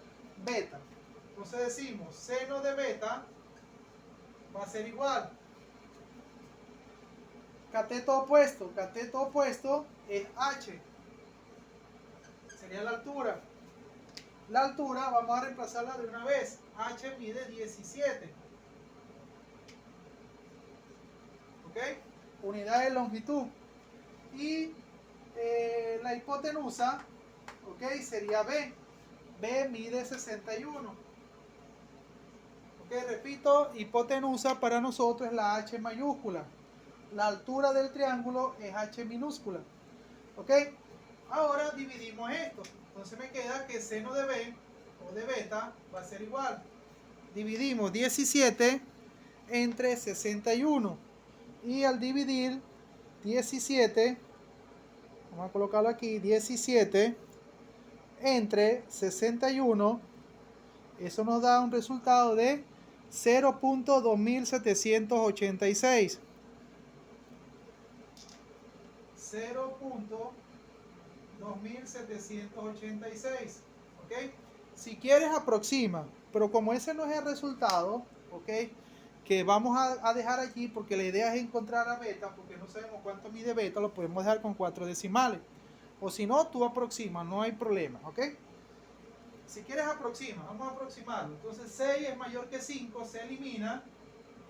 Beta. Entonces decimos seno de beta va a ser igual. Cateto opuesto es H. Sería la altura. La altura vamos a reemplazarla de una vez. H mide 17. ¿Ok? Unidad de longitud. Y la hipotenusa, ¿ok? Sería B. B mide 61. ¿Ok? Repito, hipotenusa para nosotros es la H mayúscula. La altura del triángulo es H minúscula. ¿Ok? Ahora dividimos esto. Entonces me queda que seno de B o de beta va a ser igual. Dividimos 17 entre 61. Y al dividir 17, vamos a colocarlo aquí, 17 entre 61, eso nos da un resultado de 0.2786. 0.2786. ¿Ok? Si quieres aproxima, pero como ese no es el resultado, ¿ok? Que vamos a dejar aquí porque la idea es encontrar a beta, porque no sabemos cuánto mide beta, lo podemos dejar con 4 decimales. O si no, tú aproxima, no hay problema, ¿ok? Si quieres aproxima, vamos a aproximarlo. Entonces 6 es mayor que 5, se elimina.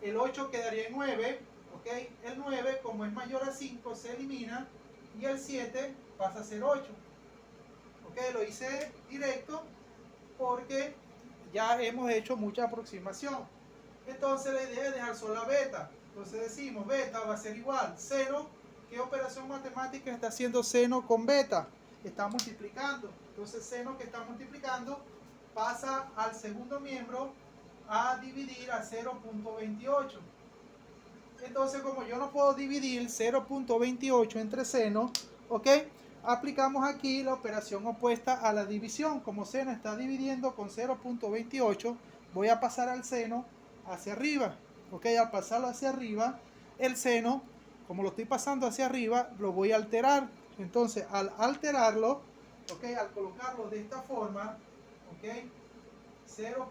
El 8 quedaría en 9, ¿ok? El 9, como es mayor a 5, se elimina. Y el 7 pasa a ser 8. ¿Ok? Lo hice directo porque ya hemos hecho mucha aproximación. Entonces la idea es dejar sola beta. Entonces decimos beta va a ser igual. Seno, ¿qué operación matemática está haciendo seno con beta? Está multiplicando. Entonces seno que está multiplicando pasa al segundo miembro a dividir a 0.28. Entonces como yo no puedo dividir 0.28 entre seno, ¿ok? Aplicamos aquí la operación opuesta a la división. Como seno está dividiendo con 0.28, voy a pasar al seno hacia arriba. ¿Ok? Al pasarlo hacia arriba, el seno, como lo estoy pasando hacia arriba, lo voy a alterar. Entonces, al alterarlo, ¿ok? Al colocarlo de esta forma, ¿ok? 0.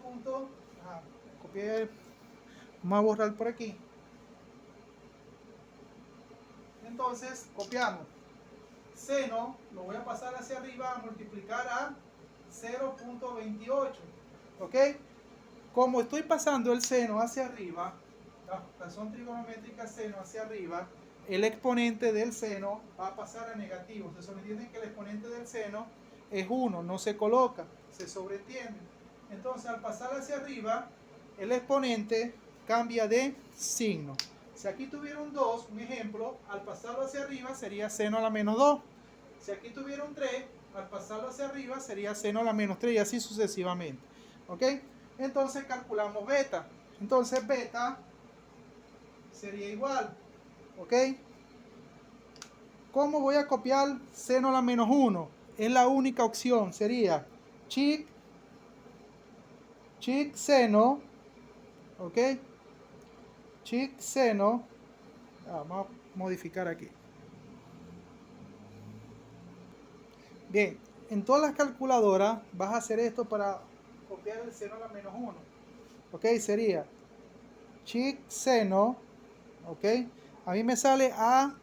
Copié, vamos a borrar por aquí. Entonces, copiamos. Seno lo voy a pasar hacia arriba a multiplicar a 0.28. ¿Ok? Como estoy pasando el seno hacia arriba, la razón trigonométrica seno hacia arriba, el exponente del seno va a pasar a negativo. Ustedes entienden que el exponente del seno es 1, no se coloca, se sobreentiende. Entonces, al pasar hacia arriba, el exponente cambia de signo. Si aquí tuviera un 2, un ejemplo, al pasarlo hacia arriba sería seno a la menos 2. Si aquí tuviera un 3, al pasarlo hacia arriba sería seno a la menos 3 y así sucesivamente. ¿Ok? Entonces calculamos beta. Entonces beta sería igual. ¿Ok? ¿Cómo voy a copiar seno a la menos 1? Es la única opción. Sería chic seno. ¿Ok? Chic seno. Vamos a modificar aquí. Bien, en todas las calculadoras vas a hacer esto para copiar el seno a la menos 1. ¿Ok? Sería chic seno. ¿Ok? A mí me sale A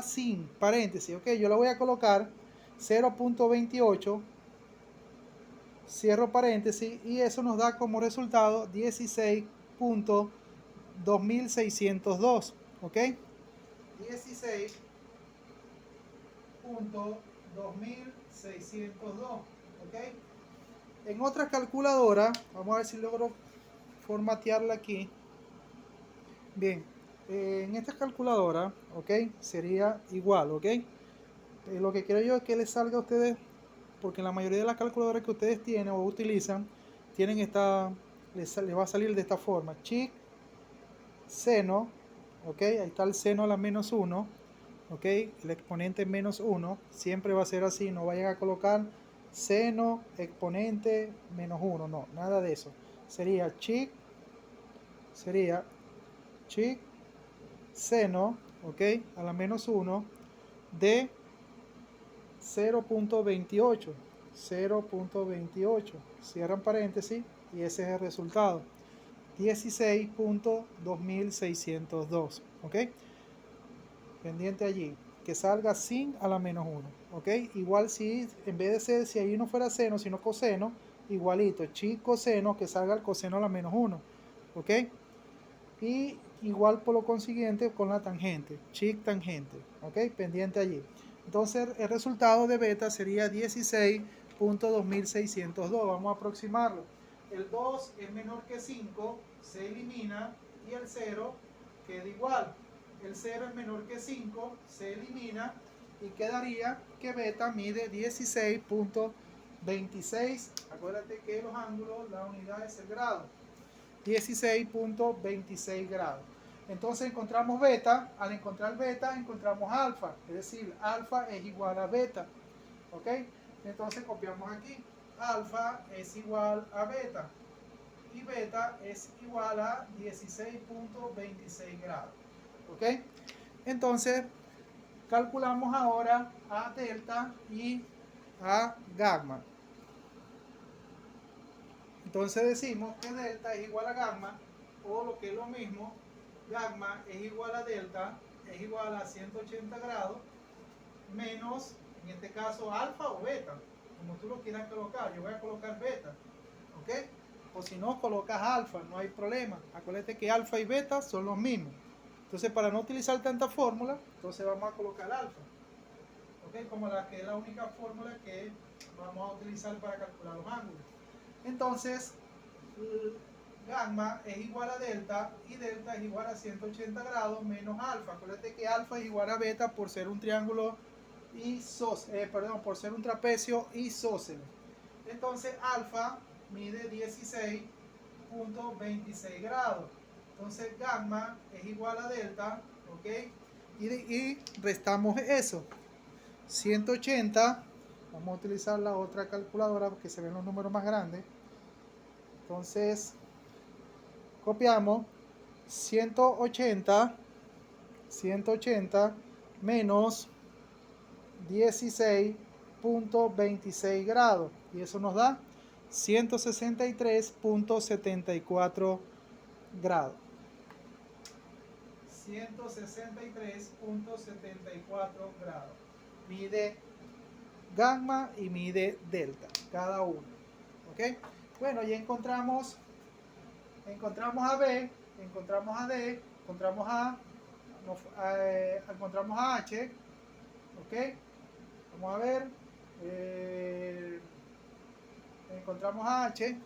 sin paréntesis. ¿Ok? Yo lo voy a colocar 0.28. Cierro paréntesis y eso nos da como resultado 16.2602. ¿Ok? 16.2602. ¿Ok? En otra calculadora, vamos a ver si logro formatearla aquí. Bien, en esta calculadora, ¿ok? Sería igual, ¿ok? Lo que quiero yo es que les salga a ustedes, porque la mayoría de las calculadoras que ustedes tienen o utilizan, tienen les va a salir de esta forma. Chic, seno, ok, ahí está el seno a la menos 1, ok, el exponente menos 1, siempre va a ser así, no vayan a colocar seno, exponente, menos 1, no, nada de eso. Sería chic, seno, ok, a la menos 1 de 0.28, 0.28, cierran paréntesis y ese es el resultado, 16.2602, ok, pendiente allí, que salga sin a la menos 1, ok, igual si en vez de ser, si ahí no fuera seno, sino coseno, igualito, chi coseno, que salga el coseno a la menos 1, ok, y igual por lo consiguiente con la tangente, chic tangente, ok, pendiente allí. Entonces el resultado de beta sería 16.2602, vamos a aproximarlo. El 2 es menor que 5, se elimina, y el 0 queda igual. El 0 es menor que 5, se elimina, y quedaría que beta mide 16.26. Acuérdate que los ángulos, la unidad es el grado. 16.26 grados. Entonces encontramos beta, al encontrar beta encontramos alfa, es decir, alfa es igual a beta, ¿ok? Entonces copiamos aquí, alfa es igual a beta y beta es igual a 16.26 grados, ¿ok? Entonces calculamos ahora a delta y a gamma. Entonces decimos que delta es igual a gamma, o lo que es lo mismo, gamma es igual a delta, es igual a 180 grados, menos, en este caso, alfa o beta, como tú lo quieras colocar. Yo voy a colocar beta, ¿ok? O si no, colocas alfa, no hay problema. Acuérdate que alfa y beta son los mismos. Entonces, para no utilizar tanta fórmula, entonces vamos a colocar alfa, ¿ok? Como la que es la única fórmula que vamos a utilizar para calcular los ángulos. Entonces, gamma es igual a delta y delta es igual a 180 grados menos alfa. Acuérdate que alfa es igual a beta por ser un triángulo por ser un trapecio isósceles. Entonces alfa mide 16.26 grados. Entonces gamma es igual a delta, ¿ok? Y restamos eso. 180, vamos a utilizar la otra calculadora porque se ven los números más grandes. Entonces copiamos 180 menos 16.26 grados y eso nos da 163.74 grados. 163.74 grados mide gamma y mide delta cada uno, ¿ok? Bueno, ya encontramos a B, encontramos a D, encontramos a H, ¿ok? Vamos a ver, encontramos a H,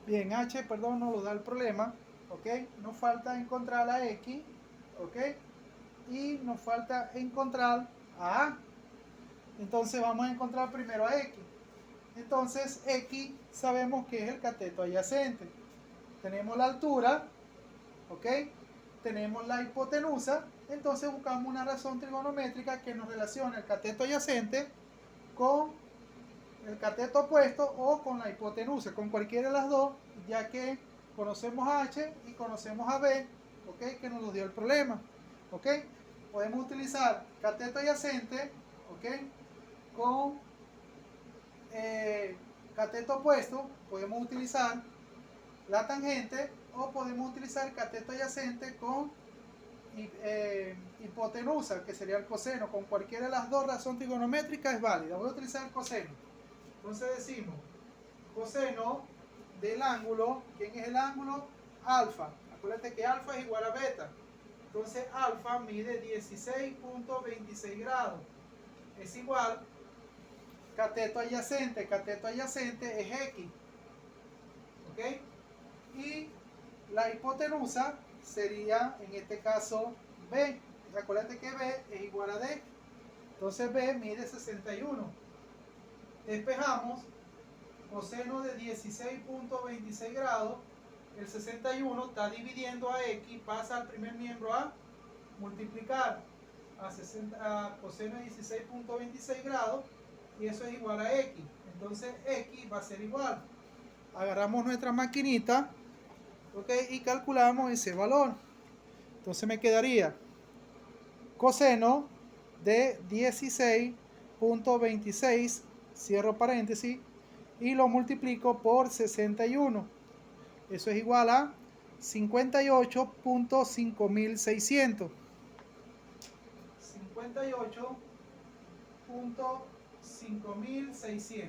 bien, H, perdón, nos lo da el problema, ¿ok? Nos falta encontrar a X, ¿ok? Y nos falta encontrar a A. Entonces vamos a encontrar primero a X. Entonces X sabemos que es el cateto adyacente. Tenemos la altura, ¿ok? Tenemos la hipotenusa. Entonces buscamos una razón trigonométrica que nos relacione el cateto adyacente con el cateto opuesto o con la hipotenusa, con cualquiera de las dos, ya que conocemos a H y conocemos a B, ¿ok? Que nos lo dio el problema, ¿ok? Podemos utilizar cateto adyacente, ¿ok? Con cateto opuesto, podemos utilizar la tangente o podemos utilizar cateto adyacente con hipotenusa, que sería el coseno. Con cualquiera de las dos razones trigonométricas es válida. Voy a utilizar el coseno. Entonces decimos coseno del ángulo. ¿Quién es el ángulo? Alfa. Acuérdate que alfa es igual a beta. Entonces alfa mide 16.26 grados. Es igual cateto adyacente es X, ¿ok? Y la hipotenusa sería en este caso B. Acuérdate que B es igual a D. Entonces B mide 61. Despejamos. Coseno de 16.26 grados. El 61 está dividiendo a X, pasa al primer miembro a multiplicar a coseno de 16.26 grados, y eso es igual a X. Entonces X va a ser igual. Agarramos nuestra maquinita, ¿ok? Y calculamos ese valor. Entonces me quedaría coseno de 16.26, cierro paréntesis, y lo multiplico por 61. Eso es igual a 58.5600. 58.5600.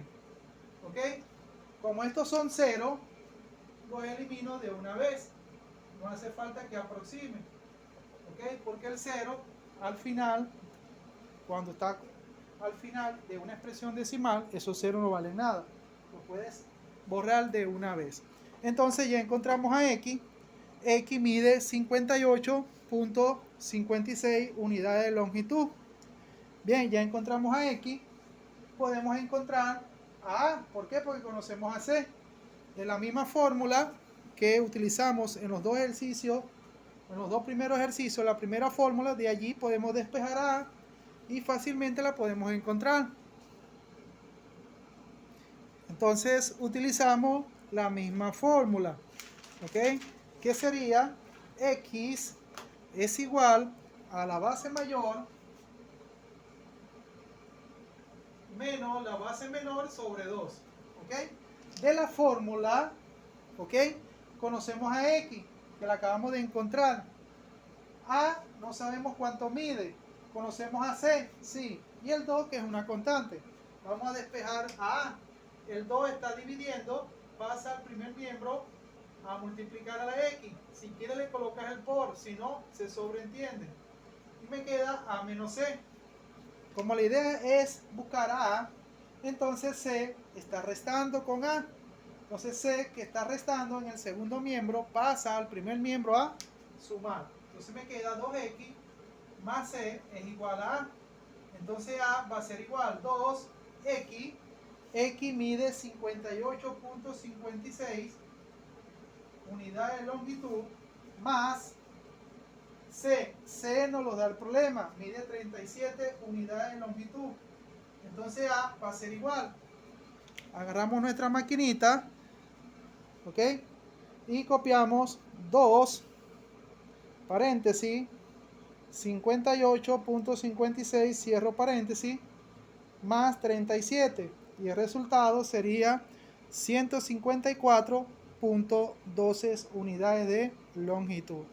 ¿Ok? Como estos son ceros, los elimino de una vez. No hace falta que aproxime. ¿Ok? Porque el cero, al final, cuando está al final de una expresión decimal, esos ceros no valen nada. Lo puedes borrar de una vez. Entonces ya encontramos a X. X mide 58.56 unidades de longitud. Bien, ya encontramos a X. Podemos encontrar a A. ¿Por qué? Porque conocemos a C. De la misma fórmula que utilizamos en los dos ejercicios, en los dos primeros ejercicios, la primera fórmula, de allí podemos despejar a A y fácilmente la podemos encontrar. Entonces utilizamos la misma fórmula, ¿ok? Que sería X es igual a la base mayor menos la base menor sobre 2, ¿ok? De la fórmula, ¿ok? Conocemos a X, que la acabamos de encontrar. A no sabemos cuánto mide. Conocemos a C, sí. Y el 2, que es una constante. Vamos a despejar a A. El 2 está dividiendo, pasa al primer miembro a multiplicar a la X. Si quieres le colocas el por, si no, se sobreentiende. Y me queda A menos C. Como la idea es buscar a A, entonces C está restando con A. Entonces C, que está restando en el segundo miembro, pasa al primer miembro a sumar. Entonces me queda 2X más C es igual a A. Entonces A va a ser igual 2X. X mide 58.56 unidades de longitud más C. C nos lo da el problema, mide 37 unidades de longitud. Entonces A va a ser igual. Agarramos nuestra maquinita, ¿ok? Y copiamos 2, paréntesis, 58.56, cierro paréntesis, más 37. Y el resultado sería 154.12 unidades de longitud.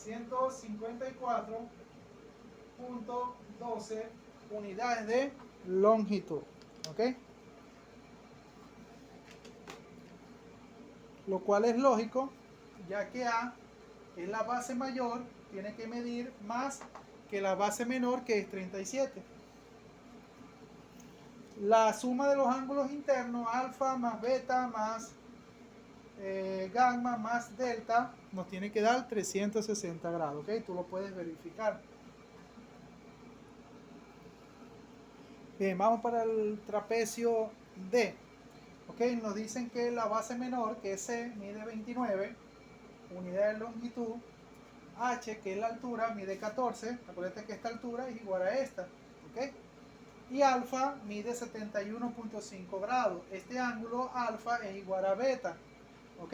154.12 unidades de longitud. ¿Ok? Lo cual es lógico, ya que A es la base mayor, tiene que medir más que la base menor, que es 37. La suma de los ángulos internos, alfa más beta más gamma más delta, nos tiene que dar 360 grados. ¿Ok? Tú lo puedes verificar. Bien, vamos para el trapecio D. ¿Ok? Nos dicen que la base menor, que es C, mide 29 unidades de longitud. H, que es la altura, mide 14. Acuérdate que esta altura es igual a esta. ¿Ok? Y alfa mide 71.5 grados. Este ángulo alfa es igual a beta. ¿Ok?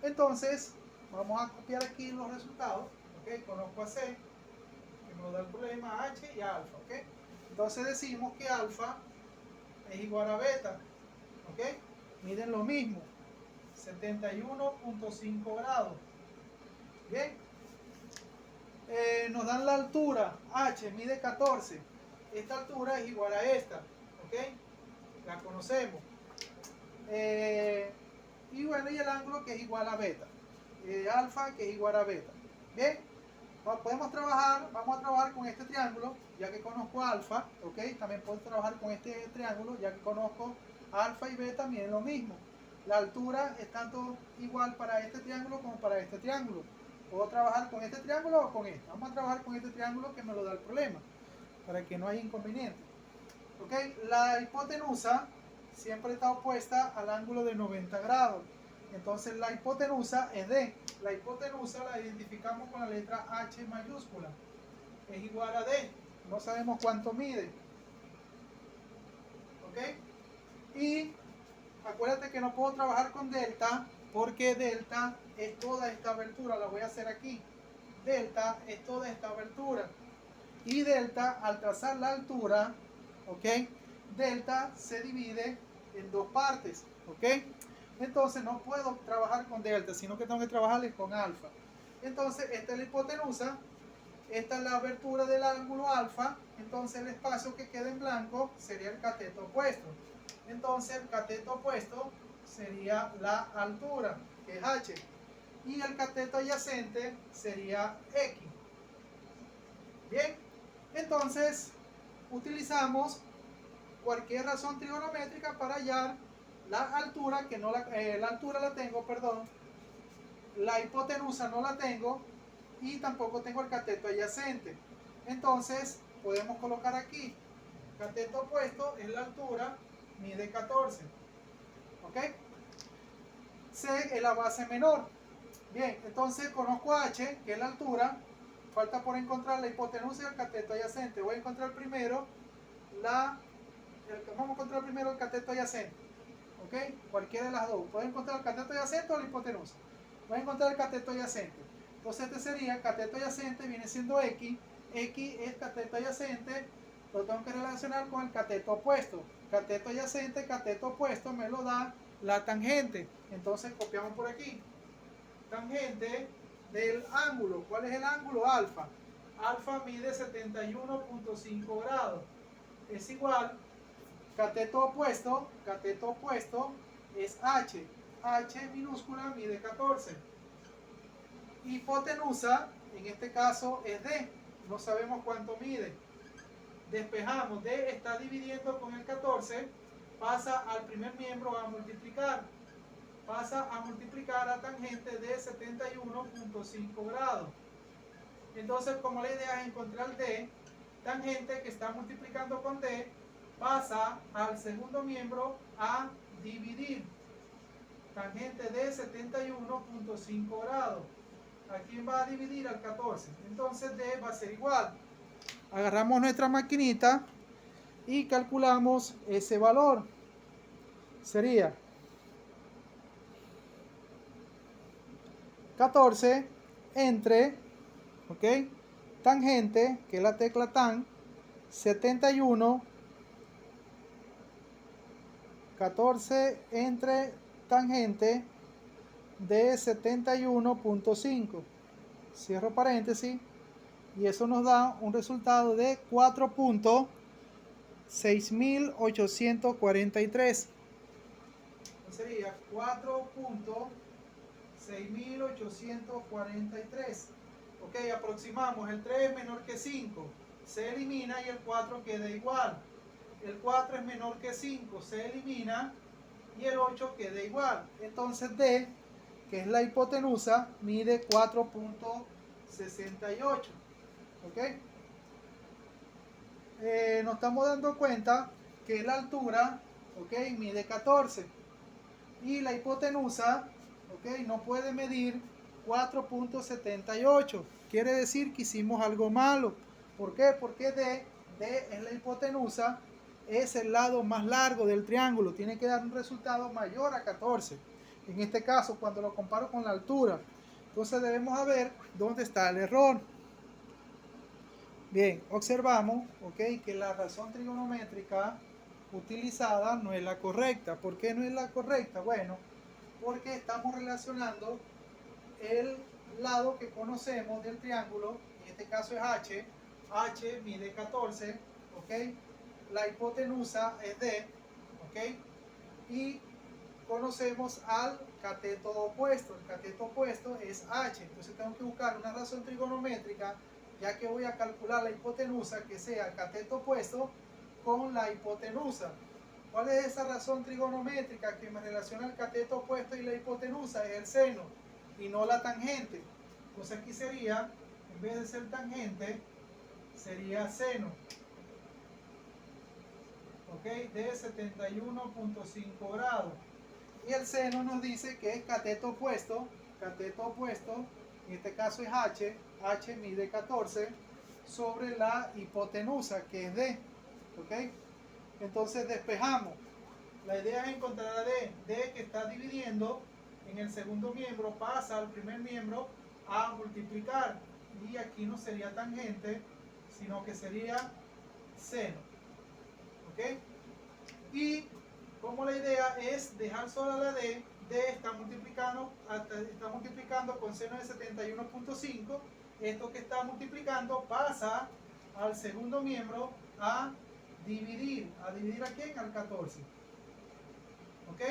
Entonces, vamos a copiar aquí los resultados. ¿Ok? Conozco a C, que nos da el problema, H y alfa. ¿Ok? Entonces decimos que alfa es igual a beta. ¿Ok? Miden lo mismo, 71.5 grados. Bien. Nos dan la altura, H mide 14. Esta altura es igual a esta. ¿Ok? La conocemos. Y bueno, y el ángulo, que es igual a beta. Alfa, que es igual a beta. Bien. Podemos trabajar, vamos a trabajar con este triángulo, ya que conozco alfa. ¿Ok? También puedo trabajar con este triángulo, ya que conozco alfa y beta, miren lo mismo. La altura es tanto igual para este triángulo como para este triángulo. Puedo trabajar con este triángulo o con este. Vamos a trabajar con este triángulo que me lo da el problema, para que no haya inconveniente. ¿Ok? La hipotenusa siempre está opuesta al ángulo de 90 grados. Entonces la hipotenusa es D. La hipotenusa la identificamos con la letra H mayúscula. Es igual a D. No sabemos cuánto mide. ¿Ok? Y acuérdate que no puedo trabajar con delta porque delta es toda esta abertura. La voy a hacer aquí. Delta es toda esta abertura. Y delta, al trazar la altura, ¿ok? Delta se divide en dos partes, ¿ok? Entonces no puedo trabajar con delta, sino que tengo que trabajarles con alfa. Entonces esta es la hipotenusa, esta es la abertura del ángulo alfa, entonces el espacio que queda en blanco sería el cateto opuesto. Entonces el cateto opuesto sería la altura, que es h, y el cateto adyacente sería x. Bien, entonces utilizamos cualquier razón trigonométrica para hallar la altura, que no la altura la tengo, perdón, la hipotenusa no la tengo y tampoco tengo el cateto adyacente. Entonces podemos colocar aquí, cateto opuesto es la altura, mide 14, ¿ok? C es la base menor. Bien, entonces conozco h, que es la altura, falta por encontrar la hipotenusa y el cateto adyacente. Voy a encontrar primero vamos a encontrar primero el cateto adyacente, ¿ok? Cualquiera de las dos. Puedo encontrar el cateto adyacente o la hipotenusa. Voy a encontrar el cateto adyacente. Entonces este sería cateto adyacente, viene siendo x. X es cateto adyacente, lo tengo que relacionar con el cateto opuesto. Cateto adyacente, cateto opuesto me lo da la tangente. Entonces copiamos por aquí. Tangente del ángulo. ¿Cuál es el ángulo? Alfa. Alfa mide 71.5 grados. Es igual, cateto opuesto es h. H minúscula mide 14. Hipotenusa, en este caso es D. No sabemos cuánto mide. Despejamos, D está dividiendo con el 14, pasa al primer miembro a multiplicar. Pasa a multiplicar a tangente de 71.5 grados. Entonces, como la idea es encontrar D, tangente que está multiplicando con D, pasa al segundo miembro a dividir. Tangente de 71.5 grados. ¿A quién va a dividir? Al 14. Entonces D va a ser igual. Agarramos nuestra maquinita y calculamos ese valor. Sería 14 entre, ¿ok? Tangente, que es la tecla tan, 71, 14 entre tangente de 71.5. Cierro paréntesis y eso nos da un resultado de 4.6843. Sería 4.6843. Ok, aproximamos. El 3 es menor que 5, se elimina y el 4 queda igual. El 4 es menor que 5, se elimina y el 8 queda igual. Entonces D, que es la hipotenusa, mide 4.68. ¿Ok? Nos estamos dando cuenta que la altura, ¿ok?, mide 14 y la hipotenusa, ¿ok?, no puede medir 4.78. Quiere decir que hicimos algo malo. ¿Por qué? Porque D es la hipotenusa, es el lado más largo del triángulo, tiene que dar un resultado mayor a 14. En este caso, cuando lo comparo con la altura, entonces debemos saber dónde está el error. Bien, observamos, ¿ok?, que la razón trigonométrica utilizada no es la correcta. ¿Por qué no es la correcta? Bueno, porque estamos relacionando el lado que conocemos del triángulo, en este caso es h. H mide 14, ¿ok? La hipotenusa es D, ¿ok? Y conocemos al cateto opuesto. El cateto opuesto es h. Entonces tengo que buscar una razón trigonométrica, ya que voy a calcular la hipotenusa, que sea el cateto opuesto con la hipotenusa. ¿Cuál es esa razón trigonométrica que me relaciona el cateto opuesto y la hipotenusa? Es el seno y no la tangente. Entonces aquí sería, en vez de ser tangente, sería seno, ¿ok? De 71.5 grados. Y el seno nos dice que es cateto opuesto, en este caso es H mide 14, sobre la hipotenusa, que es D, ¿ok? Entonces despejamos. La idea es encontrar a D que está dividiendo en el segundo miembro, pasa al primer miembro a multiplicar. Y aquí no sería tangente, sino que sería seno. ¿Ok? Y como la idea es dejar sola la D está multiplicando con seno de 71.5. Esto que está multiplicando pasa al segundo miembro a dividir. ¿A dividir a quién? Al 14. ¿Ok?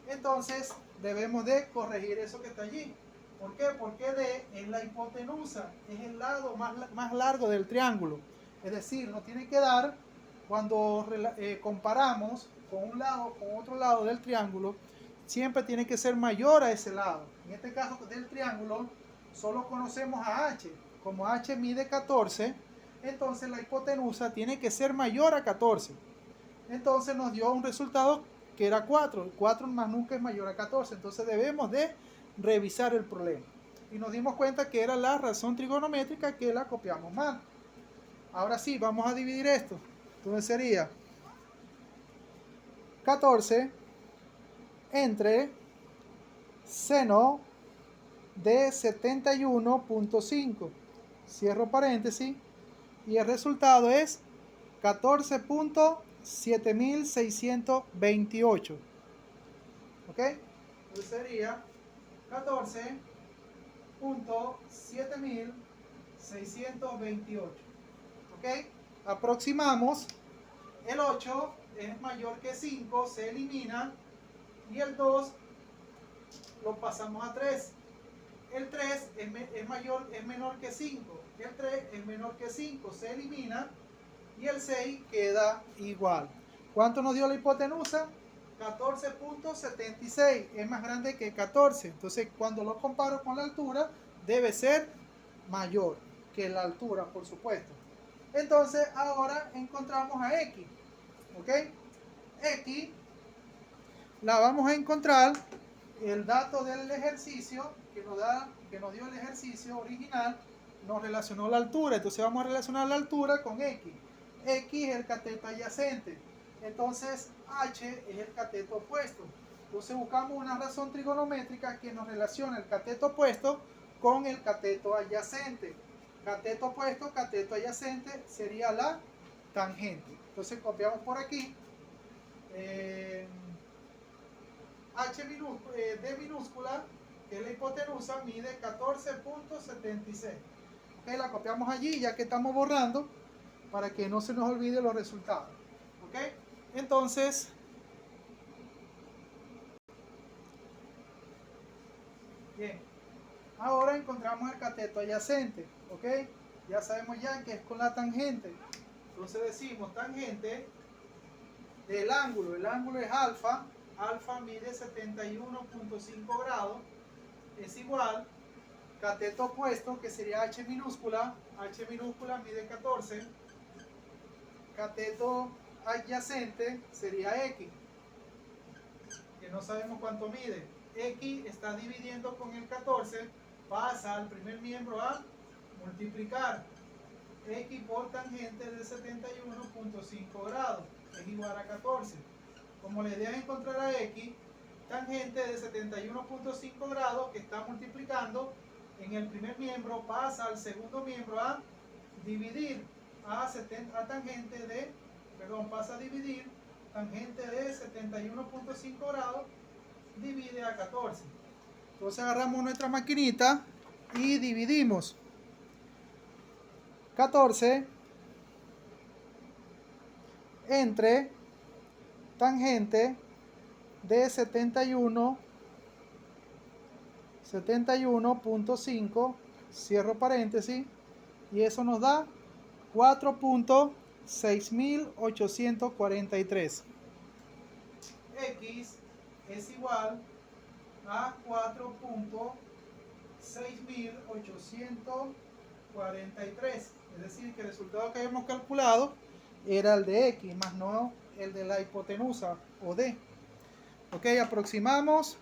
Entonces debemos de corregir eso que está allí. ¿Por qué? Porque D es la hipotenusa, es el lado más largo del triángulo. Es decir, nos tiene que dar, cuando comparamos con un lado con otro lado del triángulo, siempre tiene que ser mayor a ese lado. En este caso del triángulo, solo conocemos a H. Como H mide 14, entonces la hipotenusa tiene que ser mayor a 14. Entonces nos dio un resultado que era 4. 4 más nunca es mayor a 14. Entonces debemos de revisar el problema. Y nos dimos cuenta que era la razón trigonométrica que la copiamos mal. Ahora sí, vamos a dividir esto. Entonces sería 14 entre seno de 71.5. Cierro paréntesis. Y el resultado es 14.7628. ¿Ok? Entonces sería 14.7628. ¿Ok? Aproximamos. El 8 es mayor que 5, se elimina. Y el 2 lo pasamos a 3. El 3 es menor que 5. El 3 es menor que 5, se elimina. Y el 6 queda igual. ¿Cuánto nos dio la hipotenusa? 14.76, es más grande que 14. Entonces, cuando lo comparo con la altura, debe ser mayor que la altura, por supuesto. Entonces, ahora encontramos a X. ¿Ok? X la vamos a encontrar, el dato del ejercicio que nos dio el ejercicio original, nos relacionó la altura. Entonces, vamos a relacionar la altura con X. X es el cateto adyacente. Entonces, H es el cateto opuesto. Entonces, buscamos una razón trigonométrica que nos relaciona el cateto opuesto con el cateto adyacente. Cateto opuesto, cateto adyacente sería la tangente. Entonces, copiamos por aquí. D minúscula, que es la hipotenusa, mide 14.76. Ok, la copiamos allí, ya que estamos borrando, para que no se nos olvide los resultados. ¿Ok? Entonces, bien, ahora encontramos el cateto adyacente. ¿Ok? Ya sabemos ya que es con la tangente. Entonces decimos tangente del ángulo. El ángulo es alfa. Alfa mide 71.5 grados. Es igual. Cateto opuesto, que sería H minúscula mide 14. Cateto adyacente sería X, que no sabemos cuánto mide. X está dividiendo con el 14, pasa al primer miembro a multiplicar. X por tangente de 71.5 grados es igual a 14. Como la idea es encontrar a X, tangente de 71.5 grados que está multiplicando en el primer miembro, pasa al segundo miembro a dividir pasa a dividir tangente de 71.5 grados, divide a 14. Entonces agarramos nuestra maquinita y dividimos 14 entre tangente de 71.5, cierro paréntesis, y eso nos da 4.6843. X es igual a 4.6843. 6.843. Es decir, que el resultado que habíamos calculado era el de X, más no el de la hipotenusa o D. Ok, aproximamos.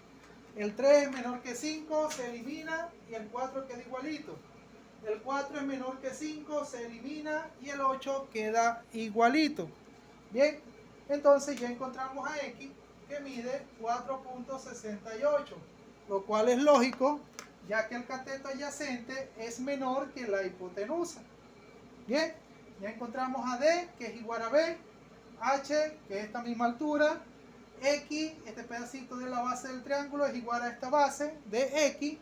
El 3 es menor que 5, se elimina y el 4 queda igualito. El 4 es menor que 5, se elimina y el 8 queda igualito. Bien, entonces ya encontramos a X que mide 4.68, lo cual es lógico, ya que el cateto adyacente es menor que la hipotenusa. Bien, ya encontramos a D, que es igual a B, H, que es esta misma altura, X, este pedacito de la base del triángulo es igual a esta base de X,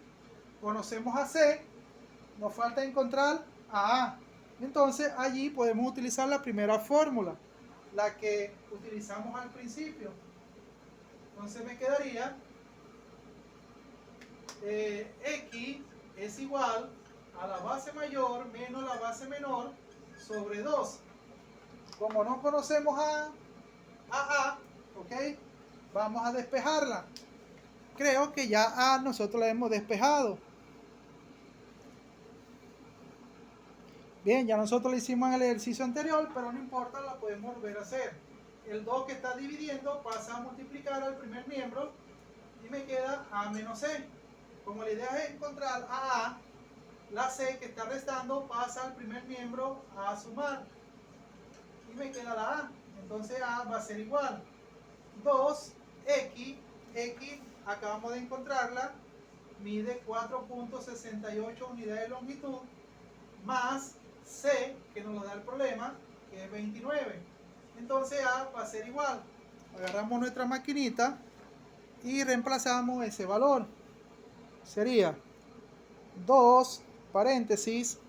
conocemos a C, nos falta encontrar a A. Entonces allí podemos utilizar la primera fórmula, la que utilizamos al principio. Entonces me quedaría X es igual a la base mayor menos la base menor sobre 2. Como no conocemos a A, ¿ok? Vamos a despejarla. Creo que ya A nosotros la hemos despejado. Bien, ya nosotros lo hicimos en el ejercicio anterior, pero no importa, la podemos volver a hacer. El 2 que está dividiendo pasa a multiplicar al primer miembro y me queda A menos C. Como la idea es encontrar a A, la C que está restando pasa al primer miembro a sumar y me queda la A. Entonces A va a ser igual 2X, X acabamos de encontrarla, mide 4.68 unidades de longitud, más C, que nos lo da el problema, que es 29. Entonces A va a ser igual. Agarramos nuestra maquinita y reemplazamos ese valor. Sería 2 paréntesis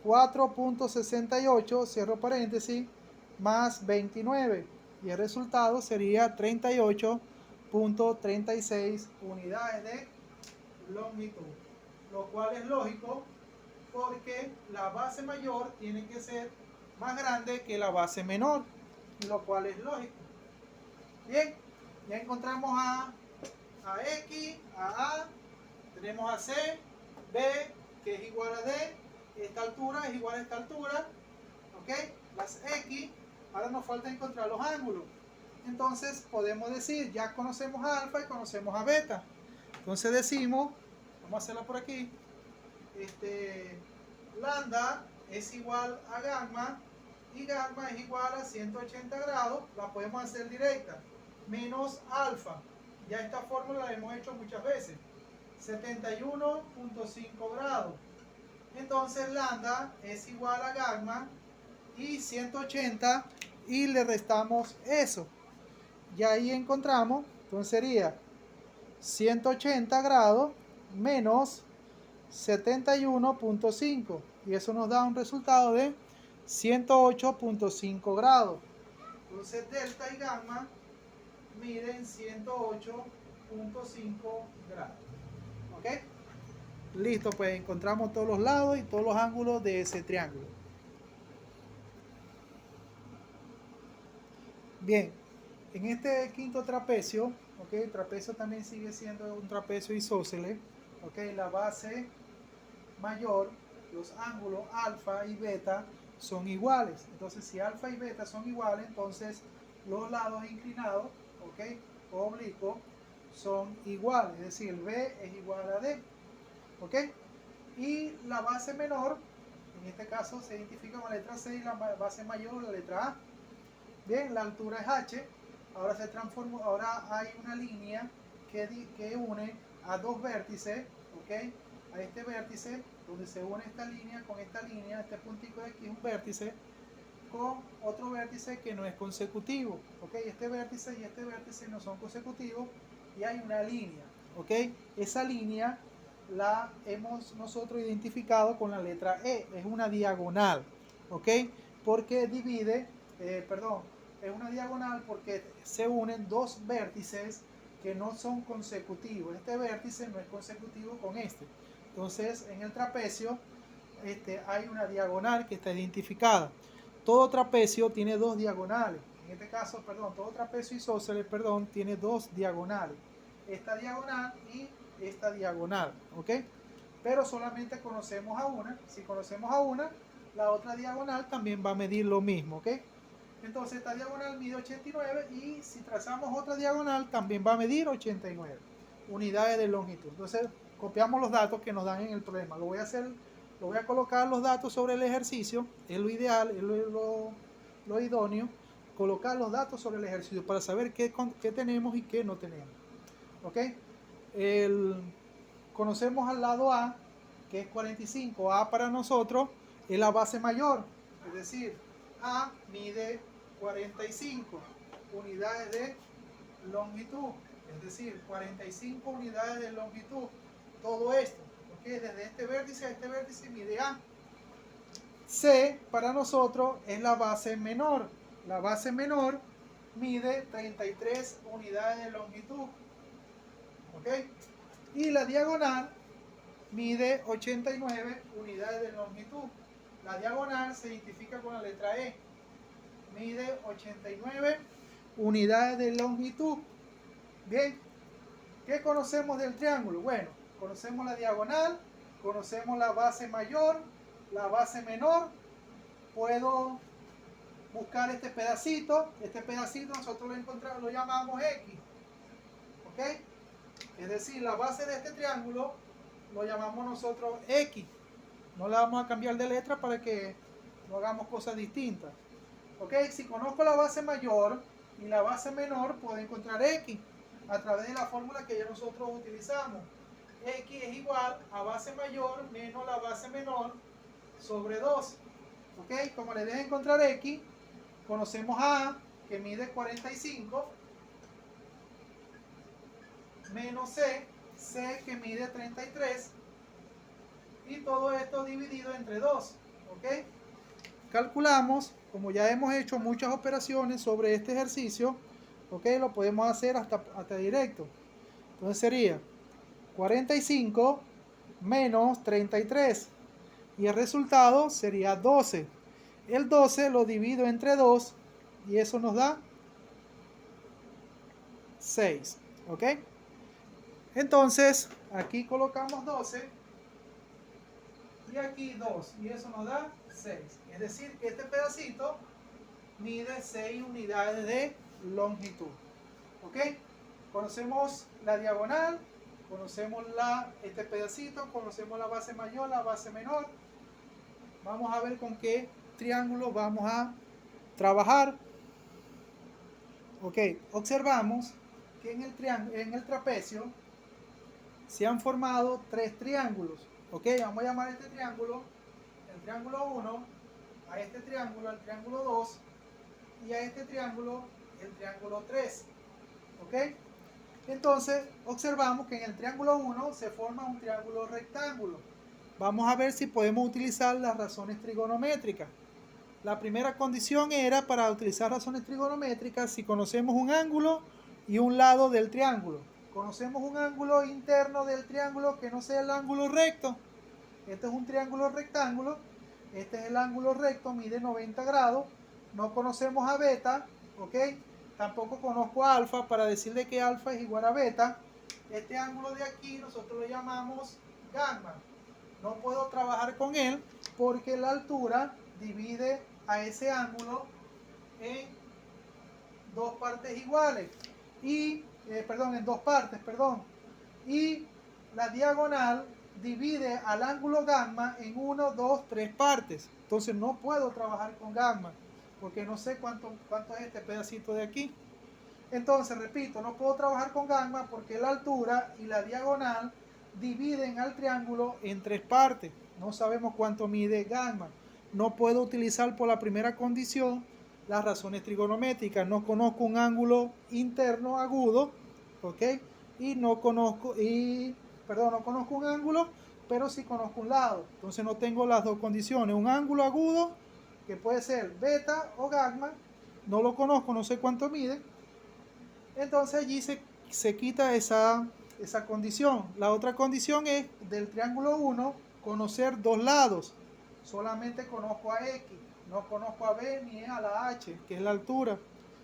4.68 cierro paréntesis más 29 y el resultado sería 38.36 unidades de longitud, lo cual es lógico porque la base mayor tiene que ser más grande que la base menor, lo cual es lógico. Bien, ya encontramos a X, a A, tenemos a C, B, que es igual a D, esta altura es igual a esta altura, ¿ok? Las X, ahora nos falta encontrar los ángulos. Entonces podemos decir, ya conocemos a alfa y conocemos a beta. Entonces decimos, vamos a hacerlo por aquí, lambda es igual a gamma y gamma es igual a 180 grados, la podemos hacer directa, menos alfa. Ya esta fórmula la hemos hecho muchas veces. 71.5 grados. Entonces lambda es igual a gamma y 180 y le restamos eso. Y ahí encontramos, entonces sería 180 grados menos 71.5 y eso nos da un resultado de 108.5 grados. Entonces delta y gamma miden 108.5 grados. ¿Ok? Listo, pues encontramos todos los lados y todos los ángulos de ese triángulo. Bien, en este quinto trapecio, ¿ok? El trapecio también sigue siendo un trapecio isósceles, ¿ok? La base mayor, los ángulos alfa y beta son iguales. Entonces, si alfa y beta son iguales, entonces los lados inclinados, ¿ok? O oblicuos son iguales, es decir, B es igual a D, ¿ok? Y la base menor, en este caso se identifica con la letra C y la base mayor la letra A. Bien, la altura es H, ahora se transformó, ahora hay una línea que une a dos vértices, ¿ok? A este vértice, donde se une esta línea con esta línea, este puntico de aquí es un vértice, con otro vértice que no es consecutivo, ¿ok? Este vértice y este vértice no son consecutivos y hay una línea, ¿ok? Esa línea la hemos nosotros identificado con la letra E, es una diagonal, ¿ok? Porque divide, es una diagonal porque se unen dos vértices que no son consecutivos. Este vértice no es consecutivo con este. Entonces, en el trapecio hay una diagonal que está identificada. Todo trapecio tiene dos diagonales. En este caso, todo trapecio isósceles, tiene dos diagonales. Esta diagonal y esta diagonal, ¿ok? Pero solamente conocemos a una. Si conocemos a una, la otra diagonal también va a medir lo mismo, ¿ok? Entonces esta diagonal mide 89 y si trazamos otra diagonal también va a medir 89 unidades de longitud. Entonces copiamos los datos que nos dan en el problema. Lo voy a colocar los datos sobre el ejercicio. Es lo ideal, es lo idóneo, colocar los datos sobre el ejercicio para saber qué tenemos y qué no tenemos. ¿Ok? Conocemos al lado A, que es 45. A para nosotros es la base mayor, es decir, A mide 45 unidades de longitud, es decir, 45 unidades de longitud. Todo esto, ¿ok? Desde este vértice a este vértice mide A. C para nosotros es la base menor. La base menor mide 33 unidades de longitud, ¿ok? Y la diagonal mide 89 unidades de longitud. La diagonal se identifica con la letra E. Mide 89 unidades de longitud. Bien, ¿qué conocemos del triángulo? Bueno, conocemos la diagonal, conocemos la base mayor, la base menor. Puedo buscar este pedacito nosotros lo llamamos X, ¿ok? Es decir, la base de este triángulo lo llamamos nosotros X. No le vamos a cambiar de letra para que no hagamos cosas distintas. ¿Ok? Si conozco la base mayor y la base menor, puedo encontrar X a través de la fórmula que ya nosotros utilizamos. X es igual a base mayor menos la base menor sobre 2. ¿Ok? Como le deje encontrar X, conocemos a A, que mide 45, menos C que mide 33, y todo esto dividido entre 2. ¿Ok? Calculamos, como ya hemos hecho muchas operaciones sobre este ejercicio, ¿ok? Lo podemos hacer hasta directo. Entonces sería 45 menos 33 y el resultado sería 12. El 12 lo divido entre 2 y eso nos da 6. ¿Ok? Entonces aquí colocamos 12 y aquí 2 y eso nos da 6. Es decir, que este pedacito mide 6 unidades de longitud. ¿Ok? Conocemos la diagonal, conocemos este pedacito, conocemos la base mayor, la base menor. Vamos a ver con qué triángulo vamos a trabajar. Ok, observamos que en el trapecio se han formado 3 triángulos. Ok, vamos a llamar a este triángulo el triángulo 1, a este triángulo el triángulo 2 y a este triángulo el triángulo 3. ¿Ok? Entonces observamos que en el triángulo 1 se forma un triángulo rectángulo. Vamos a ver si podemos utilizar las razones trigonométricas. La primera condición era para utilizar razones trigonométricas si conocemos un ángulo y un lado del triángulo. Conocemos un ángulo interno del triángulo que no sea el ángulo recto. Este es un triángulo rectángulo. Este es el ángulo recto, mide 90 grados. No conocemos a beta, ¿ok? Tampoco conozco a alfa para decirle que alfa es igual a beta. Este ángulo de aquí nosotros lo llamamos gamma. No puedo trabajar con él porque la altura divide a ese ángulo en dos partes iguales. En dos partes, Y la diagonal divide al ángulo gamma en 1, 2, 3 partes. Entonces no puedo trabajar con gamma porque no sé cuánto es este pedacito de aquí. Entonces, repito, no puedo trabajar con gamma porque la altura y la diagonal dividen al triángulo en 3 partes. No sabemos cuánto mide gamma. No puedo utilizar por la primera condición las razones trigonométricas. No conozco un ángulo interno agudo, ¿ok? No conozco un ángulo, pero sí conozco un lado. Entonces no tengo las dos condiciones. Un ángulo agudo, que puede ser beta o gamma, no lo conozco, no sé cuánto mide. Entonces allí se quita esa condición. La otra condición es del triángulo 1 conocer dos lados. Solamente conozco a X, no conozco a B ni a la H, que es la altura.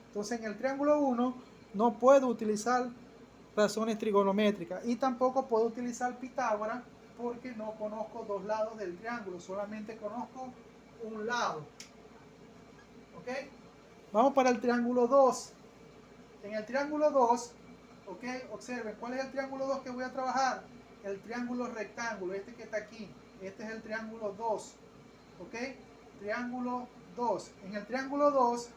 Entonces en el triángulo 1 no puedo utilizar razones trigonométricas. Y tampoco puedo utilizar Pitágoras porque no conozco dos lados del triángulo, solamente conozco un lado. ¿Ok? Vamos para el triángulo 2. En el triángulo 2, ¿ok? Observen, ¿cuál es el triángulo 2 que voy a trabajar? El triángulo rectángulo, este que está aquí. Este es el triángulo 2. ¿Ok? Triángulo 2. En el triángulo 2,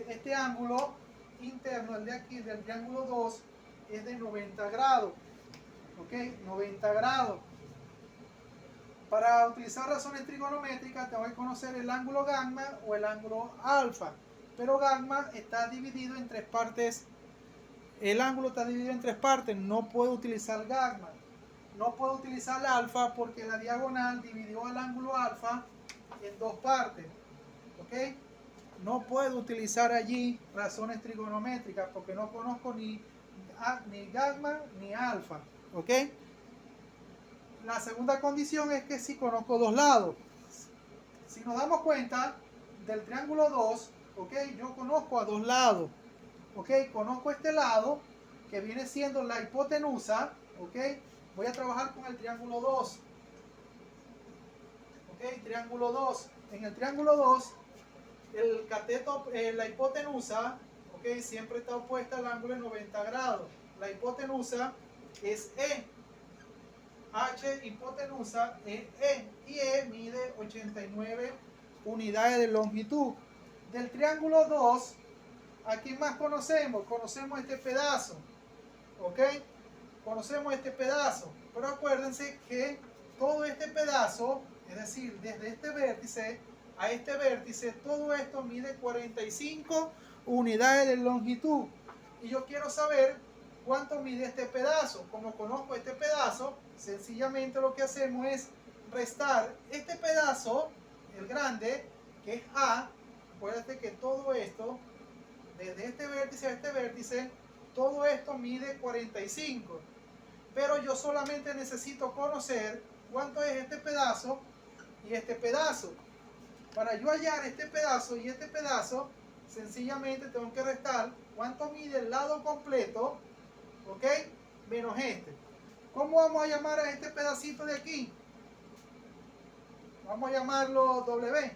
este ángulo interno, el de aquí, del triángulo 2, es de 90 grados. ¿Ok? 90 grados. Para utilizar razones trigonométricas, tengo que conocer el ángulo gamma o el ángulo alfa. Pero gamma está dividido en tres partes. El ángulo está dividido en tres partes. No puedo utilizar gamma. No puedo utilizar alfa porque la diagonal dividió al ángulo alfa en dos partes. ¿Ok? No puedo utilizar allí razones trigonométricas porque no conozco ni gamma ni alfa. ¿Ok? La segunda condición es que si conozco dos lados. Si nos damos cuenta del triángulo 2, ¿ok? Yo conozco a dos lados. ¿Ok? Conozco este lado que viene siendo la hipotenusa. ¿Ok? Voy a trabajar con el triángulo 2. ¿Ok? Triángulo 2. En el triángulo 2, el cateto, la hipotenusa, ¿ok? Siempre está opuesta al ángulo de 90 grados. La hipotenusa es E. H hipotenusa es E. Y E mide 89 unidades de longitud. Del triángulo 2, ¿a quién más conocemos? Conocemos este pedazo. ¿Ok? Conocemos este pedazo. Pero acuérdense que todo este pedazo, es decir, desde este vértice a este vértice, todo esto mide 45 unidades de longitud. Y yo quiero saber cuánto mide este pedazo. Como conozco este pedazo, sencillamente lo que hacemos es restar este pedazo, el grande, que es A. Acuérdate que todo esto, desde este vértice a este vértice, todo esto mide 45. Pero yo solamente necesito conocer cuánto es este pedazo y este pedazo. Para yo hallar este pedazo y este pedazo, sencillamente tengo que restar cuánto mide el lado completo, ¿ok? Menos este. ¿Cómo vamos a llamar a este pedacito de aquí? Vamos a llamarlo W.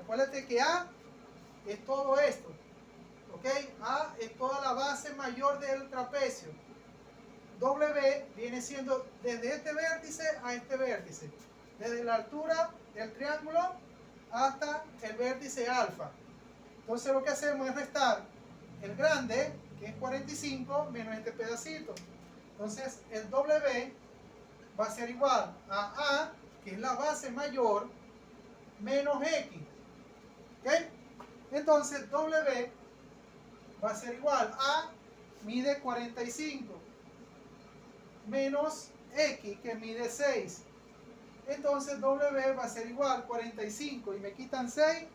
Acuérdate que A es todo esto, ¿ok? A es toda la base mayor del trapecio. W viene siendo desde este vértice a este vértice. Desde la altura del triángulo hasta el vértice alfa. Entonces lo que hacemos es restar el grande, que es 45, menos este pedacito. Entonces el W va a ser igual a A, que es la base mayor, menos X. ¿Ok? Entonces W va a ser igual a, mide 45, menos X, que mide 6. Entonces W va a ser igual 45 y me quitan 6,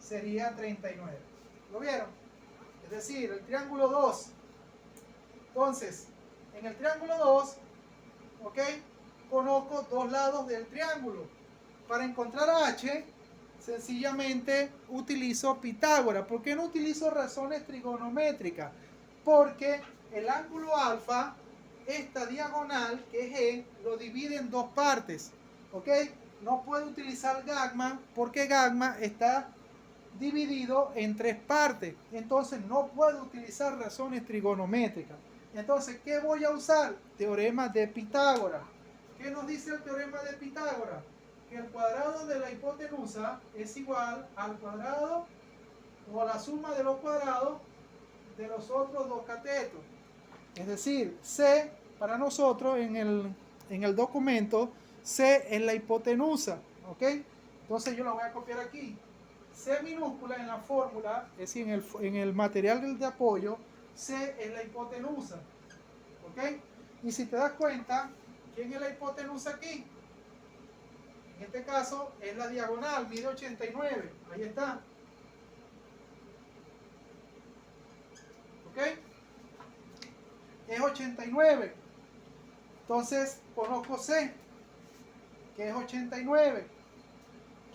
sería 39. ¿Lo vieron? Es decir, el triángulo 2. Entonces, en el triángulo 2, ¿ok? Conozco dos lados del triángulo. Para encontrar H, sencillamente utilizo Pitágoras. ¿Por qué no utilizo razones trigonométricas? Porque el ángulo alfa, esta diagonal, que es E, lo divide en dos partes. ¿Ok? No puedo utilizar gamma porque gamma está dividido en tres partes. Entonces no puedo utilizar razones trigonométricas. Entonces, ¿qué voy a usar? Teorema de Pitágoras. ¿Qué nos dice el teorema de Pitágoras? Que el cuadrado de la hipotenusa es igual al cuadrado o a la suma de los cuadrados de los otros dos catetos. Es decir, C para nosotros en el documento, C es la hipotenusa. ¿Ok? Entonces yo la voy a copiar aquí. C minúscula en la fórmula, es decir, en el material de apoyo, C es la hipotenusa. ¿Ok? Y si te das cuenta, ¿quién es la hipotenusa aquí? En este caso es la diagonal, mide 89. Ahí está. ¿Ok? Es 89. Entonces conozco C, que es 89.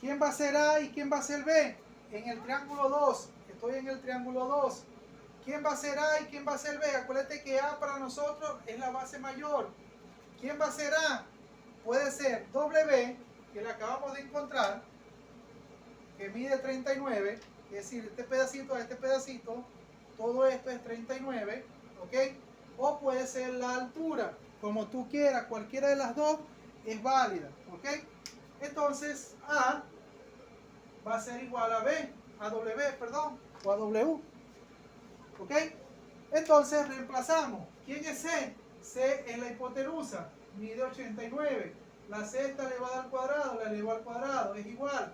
¿Quién va a ser A y quién va a ser B? En el triángulo 2. Estoy en el triángulo 2. ¿Quién va a ser A y quién va a ser B? Acuérdate que A para nosotros es la base mayor. ¿Quién va a ser A? Puede ser W, que la acabamos de encontrar, que mide 39, es decir, este pedacito a este pedacito, todo esto es 39, ¿ok? O puede ser la altura, como tú quieras, cualquiera de las dos es válida, ¿ok? Entonces A va a ser igual a B, a W, perdón, o a W, ¿ok? Entonces reemplazamos. ¿Quién es C? C es la hipotenusa, mide 89. La C está elevada al cuadrado, la elevo al cuadrado, es igual.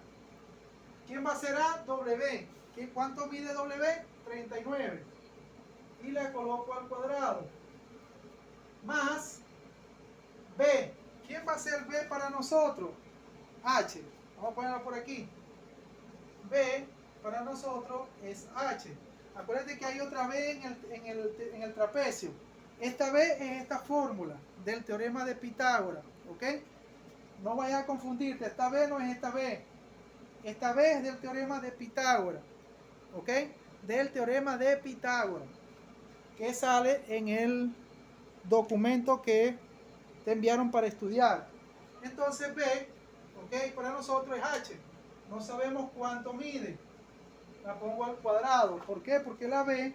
¿Quién va a ser A? W. ¿Cuánto mide W? 39. Y la coloco al cuadrado. Más B. ¿Quién va a ser B para nosotros? H. Vamos a ponerlo por aquí. B para nosotros es H. Acuérdate que hay otra B en el trapecio. Esta B es esta fórmula del teorema de Pitágoras. ¿Ok? No vayas a confundirte. Esta B no es esta B. Esta B es del teorema de Pitágoras. ¿Ok? Del teorema de Pitágoras. Que sale en el documento que te enviaron para estudiar. Entonces B, ¿ok? Para nosotros es H. No sabemos cuánto mide. La pongo al cuadrado. ¿Por qué? Porque la B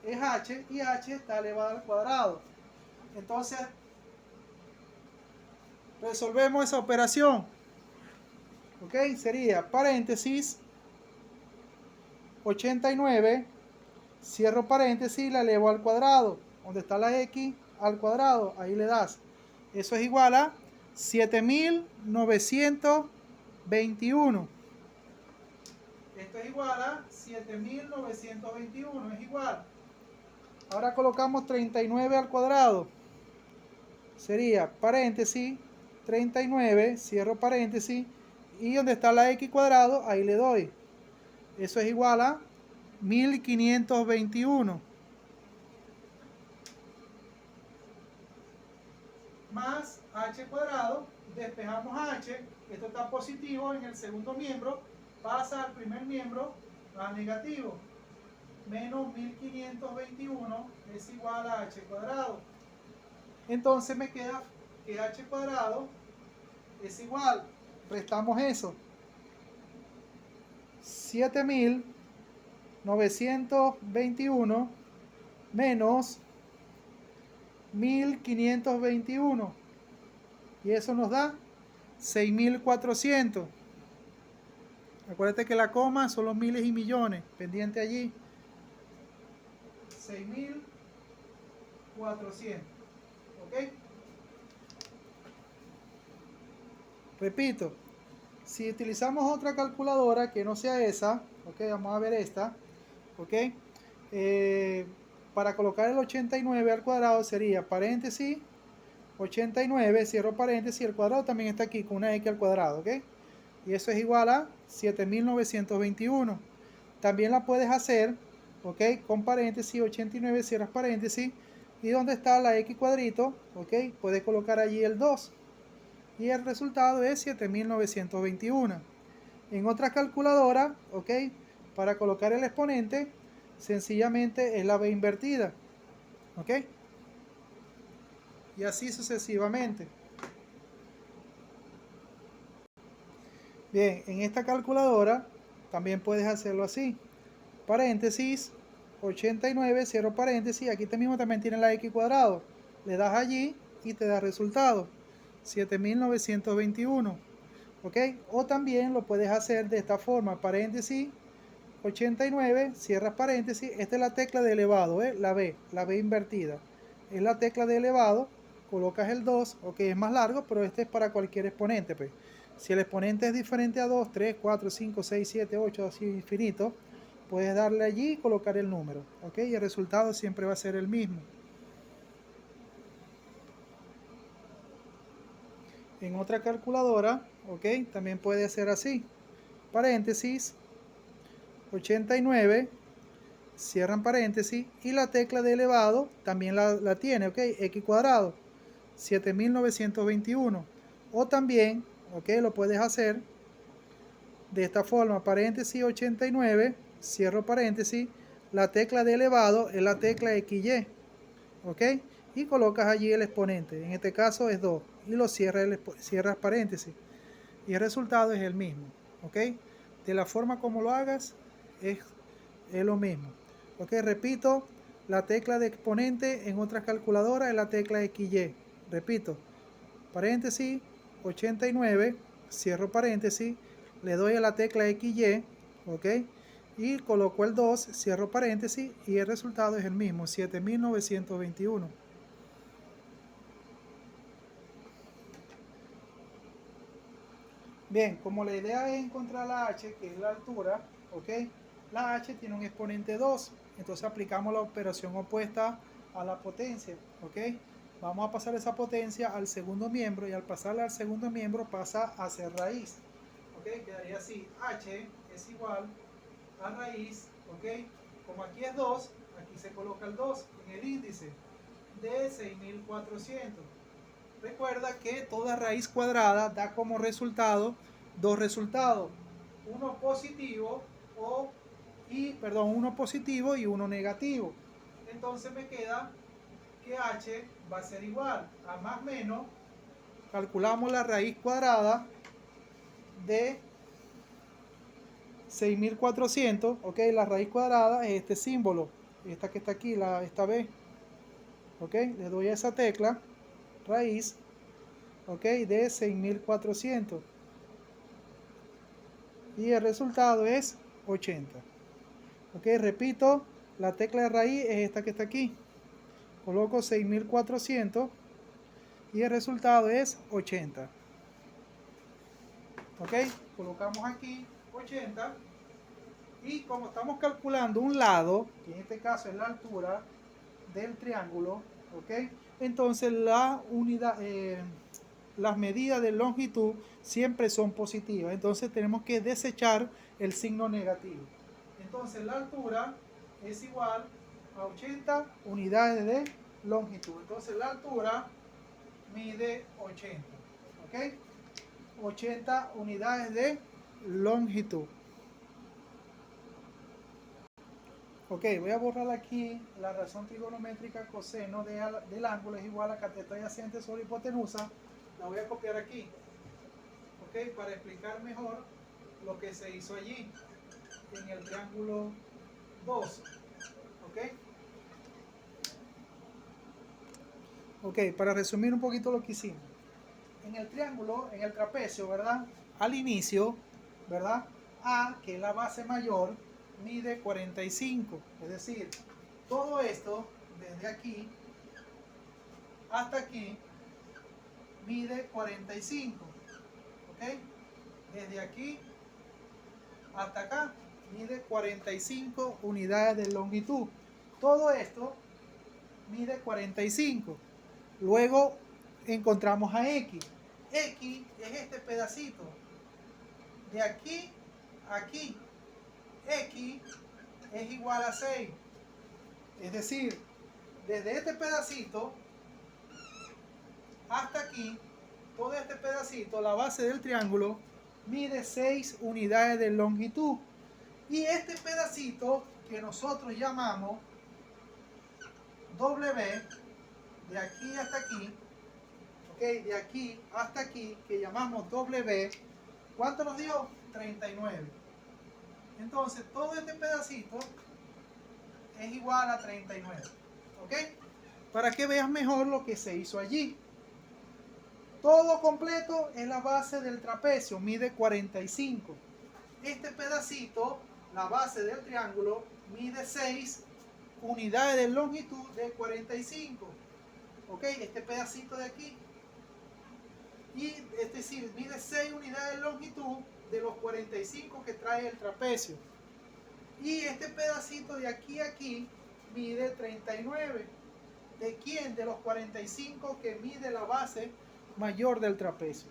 es H y H está elevada al cuadrado. Entonces, resolvemos esa operación. ¿Ok? Sería paréntesis 89, cierro paréntesis, la elevo al cuadrado. Donde está la X al cuadrado, ahí le das. Eso es igual a 7921. Esto es igual a 7921, es igual. Ahora colocamos 39 al cuadrado. Sería paréntesis 39, cierro paréntesis, y donde está la X cuadrado, ahí le doy. Eso es igual a 1521. Más H cuadrado, despejamos H, esto está positivo en el segundo miembro, pasa al primer miembro a negativo, menos 1521 es igual a H cuadrado. Entonces me queda que H cuadrado es igual, restamos eso, 7921 menos 1521, y eso nos da 6400. Acuérdate que la coma son los miles y millones, pendiente allí. 6400. ¿Ok? Repito, si utilizamos otra calculadora que no sea esa, ok, vamos a ver esta, ok, para colocar el 89 al cuadrado sería paréntesis 89, cierro paréntesis, el cuadrado también está aquí con una X al cuadrado, ok, y eso es igual a 7921. También la puedes hacer, ok, con paréntesis 89, cierras paréntesis, y donde está la X cuadrito, ok, puedes colocar allí el 2. Y el resultado es 7921. En otra calculadora, ok, para colocar el exponente, sencillamente es la B invertida, ok, y así sucesivamente. Bien, en esta calculadora también puedes hacerlo así, paréntesis 89, cierro paréntesis, aquí mismo también tiene la X cuadrado, le das allí y te da resultado 7921, ok, o también lo puedes hacer de esta forma, paréntesis 89, cierras paréntesis, esta es la tecla de elevado, la B invertida, es la tecla de elevado, colocas el 2, ok, es más largo, pero este es para cualquier exponente, pues. Si el exponente es diferente a 2, 3, 4, 5, 6, 7, 8, así infinito, puedes darle allí y colocar el número, ok, y el resultado siempre va a ser el mismo. En otra calculadora, ok, también puede ser así, paréntesis 89, cierran paréntesis, y la tecla de elevado también la tiene, ok, X cuadrado, 7921, o también, ok, lo puedes hacer de esta forma, paréntesis 89, cierro paréntesis, la tecla de elevado es la tecla XY, ¿ok? Y colocas allí el exponente, en este caso es 2, y lo cierras paréntesis, y el resultado es el mismo, ¿ok? De la forma como lo hagas, es lo mismo, ¿ok? Repito, la tecla de exponente en otras calculadoras es la tecla XY, repito, paréntesis, 89, cierro paréntesis, le doy a la tecla XY, ¿ok? Y coloco el 2, cierro paréntesis y el resultado es el mismo, 7921. Bien, como la idea es encontrar la h, que es la altura, ¿ok? La h tiene un exponente 2, entonces aplicamos la operación opuesta a la potencia, ¿ok? Vamos a pasar esa potencia al segundo miembro y al pasarla al segundo miembro pasa a ser raíz, ¿ok? Quedaría así, h es igual a raíz, ¿ok? Como aquí es 2, aquí se coloca el 2 en el índice de 6400. Recuerda que toda raíz cuadrada da como resultado dos resultados, uno positivo uno positivo y uno negativo. Entonces me queda que h va a ser igual a más menos, calculamos la raíz cuadrada de 6400, ok, la raíz cuadrada es este símbolo, esta que está aquí, esta b, ok, le doy a esa tecla, raíz, ok, de 6400 y el resultado es 80, ok, repito, la tecla de raíz es esta que está aquí, coloco 6400 y el resultado es 80, ok, colocamos aquí 80 y como estamos calculando un lado, que en este caso es la altura del triángulo, ok, entonces las medidas de longitud siempre son positivas, entonces tenemos que desechar el signo negativo. Entonces la altura es igual a 80 unidades de longitud. Entonces la altura mide 80, ¿ok? 80 unidades de longitud. Ok, voy a borrar aquí la razón trigonométrica coseno del ángulo es igual a cateto adyacente sobre hipotenusa. La voy a copiar aquí, ok, para explicar mejor lo que se hizo allí en el triángulo 2, ok. Ok, para resumir un poquito lo que hicimos. En el triángulo, en el trapecio, ¿verdad? Al inicio, ¿verdad? A, que es la base mayor, mide 45. Es decir, todo esto, desde aquí hasta aquí, mide 45. ¿Ok? Desde aquí hasta acá, mide 45 unidades de longitud. Todo esto mide 45. Luego encontramos a X. X es este pedacito. De aquí a aquí. X es igual a 6. Es decir, desde este pedacito hasta aquí, todo este pedacito, la base del triángulo, mide 6 unidades de longitud. Y este pedacito que nosotros llamamos W, de aquí hasta aquí, ok, de aquí hasta aquí, que llamamos W, ¿cuánto nos dio? 39. Entonces, todo este pedacito es igual a 39, ¿ok? Para que veas mejor lo que se hizo allí. Todo completo es la base del trapecio, mide 45. Este pedacito, la base del triángulo, mide 6 unidades de longitud de 45. ¿Ok? Este pedacito de aquí. Y es decir, mide 6 unidades de longitud de los 45 que trae el trapecio. Y este pedacito de aquí a aquí mide 39. ¿De quién? De los 45 que mide la base mayor del trapecio.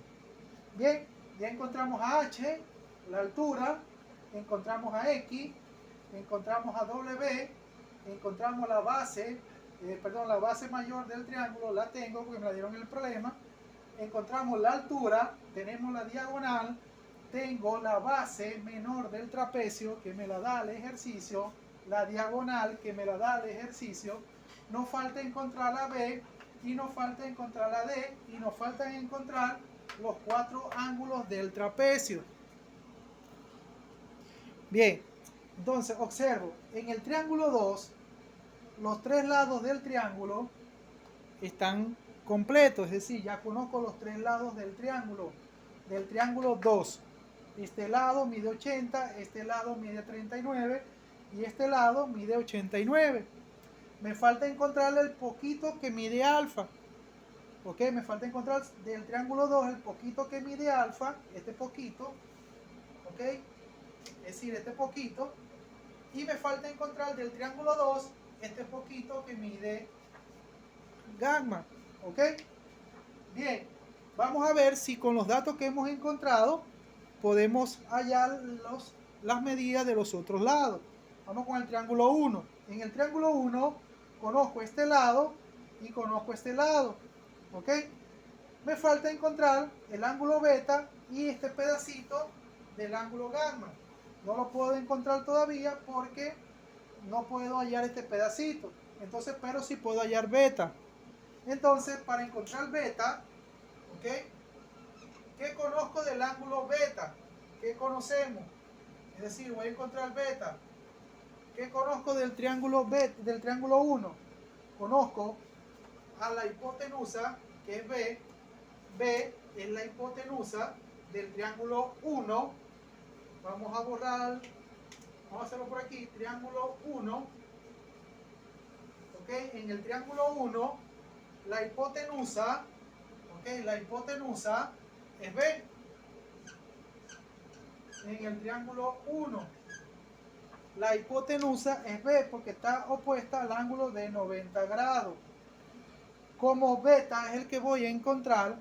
Bien, ya encontramos a H, la altura, encontramos a X, encontramos a W, encontramos la base, la base mayor del triángulo, la tengo porque me la dieron en el problema. Encontramos la altura, tenemos la diagonal, tengo la base menor del trapecio que me la da el ejercicio, la diagonal que me la da el ejercicio, nos falta encontrar la B, y nos falta encontrar la D, y nos falta encontrar los 4 ángulos del trapecio. Bien, entonces observo, en el triángulo 2, los 3 lados del triángulo están completos, es decir, ya conozco los 3 lados del triángulo 2. Este lado mide 80, este lado mide 39 y este lado mide 89. Me falta encontrarle el poquito que mide alfa. Ok, me falta encontrar del triángulo 2 el poquito que mide alfa, este poquito, ok, es decir, este poquito, y me falta encontrar del triángulo 2 este poquito que mide gamma, ok. Bien, vamos a ver si con los datos que hemos encontrado podemos hallar las medidas de los otros lados. Vamos con el triángulo 1. En el triángulo 1 conozco este lado y conozco este lado, ok. Me falta encontrar el ángulo beta y este pedacito del ángulo gamma. No lo puedo encontrar todavía porque no puedo hallar este pedacito. Entonces, pero sí puedo hallar beta. Entonces, para encontrar beta, ¿ok? ¿Qué conozco del ángulo beta? ¿Qué conocemos? Es decir, voy a encontrar beta. ¿Qué conozco del triángulo beta, del triángulo 1? Conozco a la hipotenusa, que es B. B es la hipotenusa del triángulo 1. Vamos a borrar, vamos a hacerlo por aquí, triángulo 1. ¿Ok? En el triángulo 1, la hipotenusa, ¿ok? La hipotenusa es B. En el triángulo 1, la hipotenusa es B porque está opuesta al ángulo de 90 grados. Como beta es el que voy a encontrar,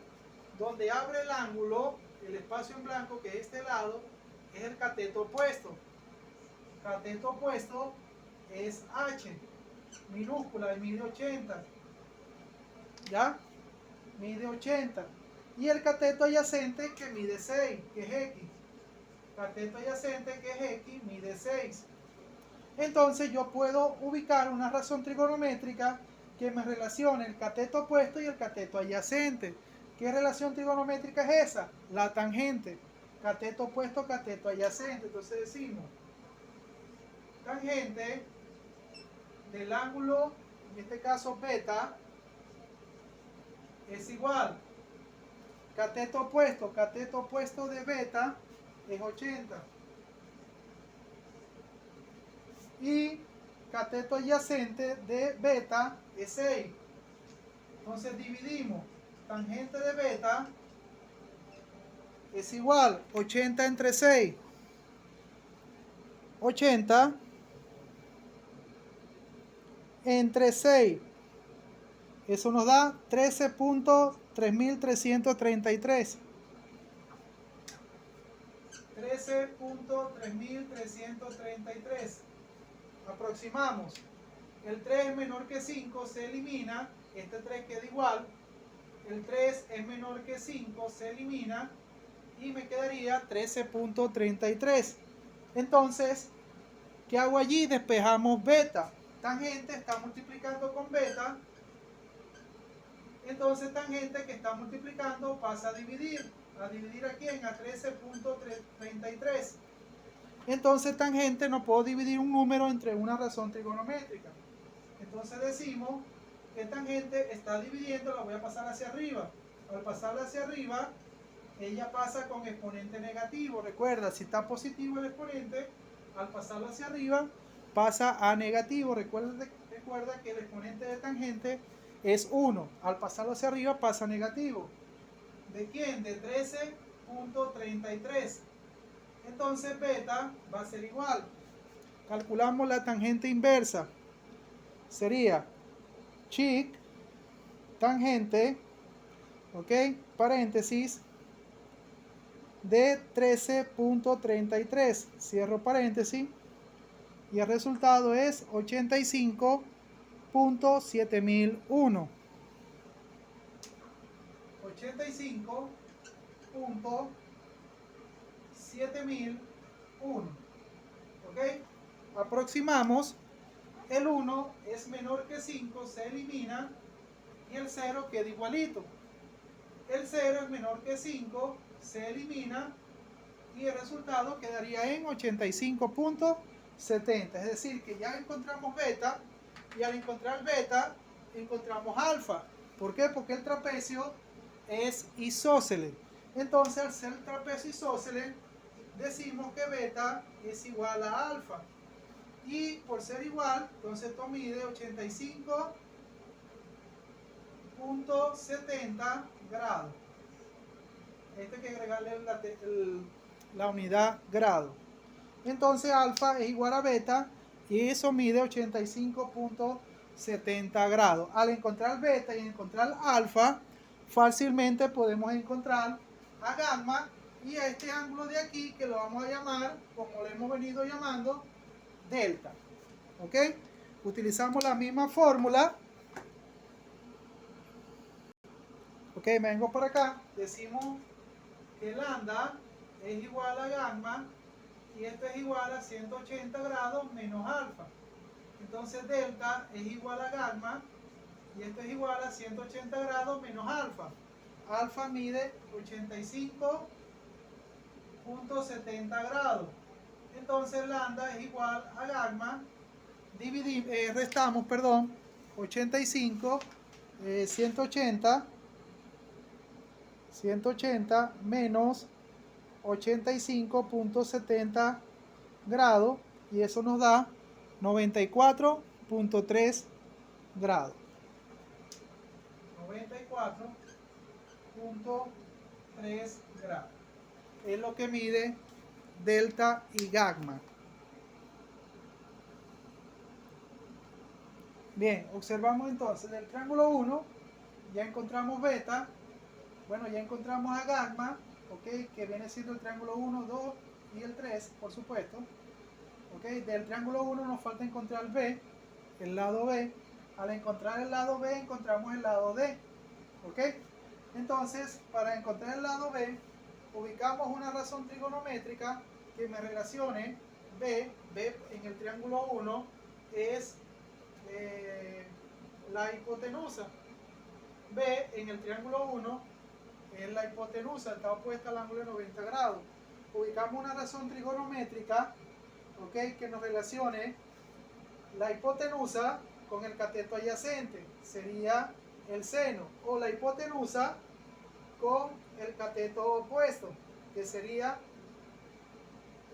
donde abre el ángulo, el espacio en blanco, que es este lado, es el cateto opuesto. Cateto opuesto es H, minúscula, y mide 80. ¿Ya? Mide 80. Y el cateto adyacente que mide 6, que es X. Cateto adyacente que es X mide 6. Entonces yo puedo ubicar una razón trigonométrica que me relacione el cateto opuesto y el cateto adyacente. ¿Qué relación trigonométrica es esa? La tangente. Cateto opuesto, cateto adyacente. Entonces decimos, tangente del ángulo, en este caso beta, es igual. Cateto opuesto de beta es 80. Y cateto adyacente de beta es 6. Entonces dividimos. Tangente de beta es igual 80 entre 6. 80 entre 6. Eso nos da 13.3333. 13.3333. Aproximamos. El 3 es menor que 5, se elimina. Este 3 queda igual. El 3 es menor que 5, se elimina. Y me quedaría 13.33. Entonces, ¿qué hago allí? Despejamos beta. Tangente está multiplicando con beta. Entonces tangente que está multiplicando pasa a dividir. ¿A dividir a quién? A 13.33. Entonces tangente no puedo dividir un número entre una razón trigonométrica. Entonces decimos que tangente está dividiendo, la voy a pasar hacia arriba. Al pasarla hacia arriba, ella pasa con exponente negativo. Recuerda, si está positivo el exponente, al pasarlo hacia arriba, pasa a negativo. Recuerda que el exponente de tangente es 1. Al pasarlo hacia arriba, pasa a negativo. ¿De quién? De 13.33. Entonces beta va a ser igual. Calculamos la tangente inversa. Sería chic, tangente, ok, paréntesis, de 13.33. Cierro paréntesis. Y el resultado es 85.7001. 85.7001. ¿Ok? aproximamos, el 1 es menor que 5, se elimina, y el 0 queda igualito. El 0 es menor que 5, se elimina, y el resultado quedaría en 85.70. Es decir, que ya encontramos beta, y al encontrar beta, encontramos alfa. ¿Por qué? Porque el trapecio es isósceles. Entonces, al ser el trapecio isósceles, decimos que beta es igual a alfa. Y por ser igual, entonces esto mide 85.70 grados. Esto hay que agregarle la unidad grado. Entonces alfa es igual a beta y eso mide 85.70 grados. Al encontrar beta y encontrar alfa, fácilmente podemos encontrar a gamma y a este ángulo de aquí que lo vamos a llamar, como lo hemos venido llamando, delta. ¿Ok? Utilizamos la misma fórmula. Ok, me vengo por acá. Decimos que lambda es igual a gamma y esto es igual a 180 grados menos alfa. Entonces delta es igual a gamma y esto es igual a 180 grados menos alfa. Alfa mide 85.70 grados. Entonces lambda es igual a gamma. Restamos, 85, 180 menos 85.70 grados y eso nos da 94.3 grados. 94.3 grados es lo que mide delta y gamma. Bien, observamos entonces del triángulo 1, ya encontramos beta, bueno, ya encontramos a gamma, ok, que viene siendo el triángulo 1, 2 y el 3, por supuesto. Ok, del triángulo 1 nos falta encontrar B, el lado B. Al encontrar el lado B, encontramos el lado D. Ok, entonces, para encontrar el lado B, ubicamos una razón trigonométrica que me relacione B en el triángulo 1 es la hipotenusa. B en el triángulo 1 es la hipotenusa, está opuesta al ángulo de 90 grados. Ubicamos una razón trigonométrica, okay, que nos relacione la hipotenusa con el cateto adyacente, sería el seno, o la hipotenusa con el cateto opuesto, que sería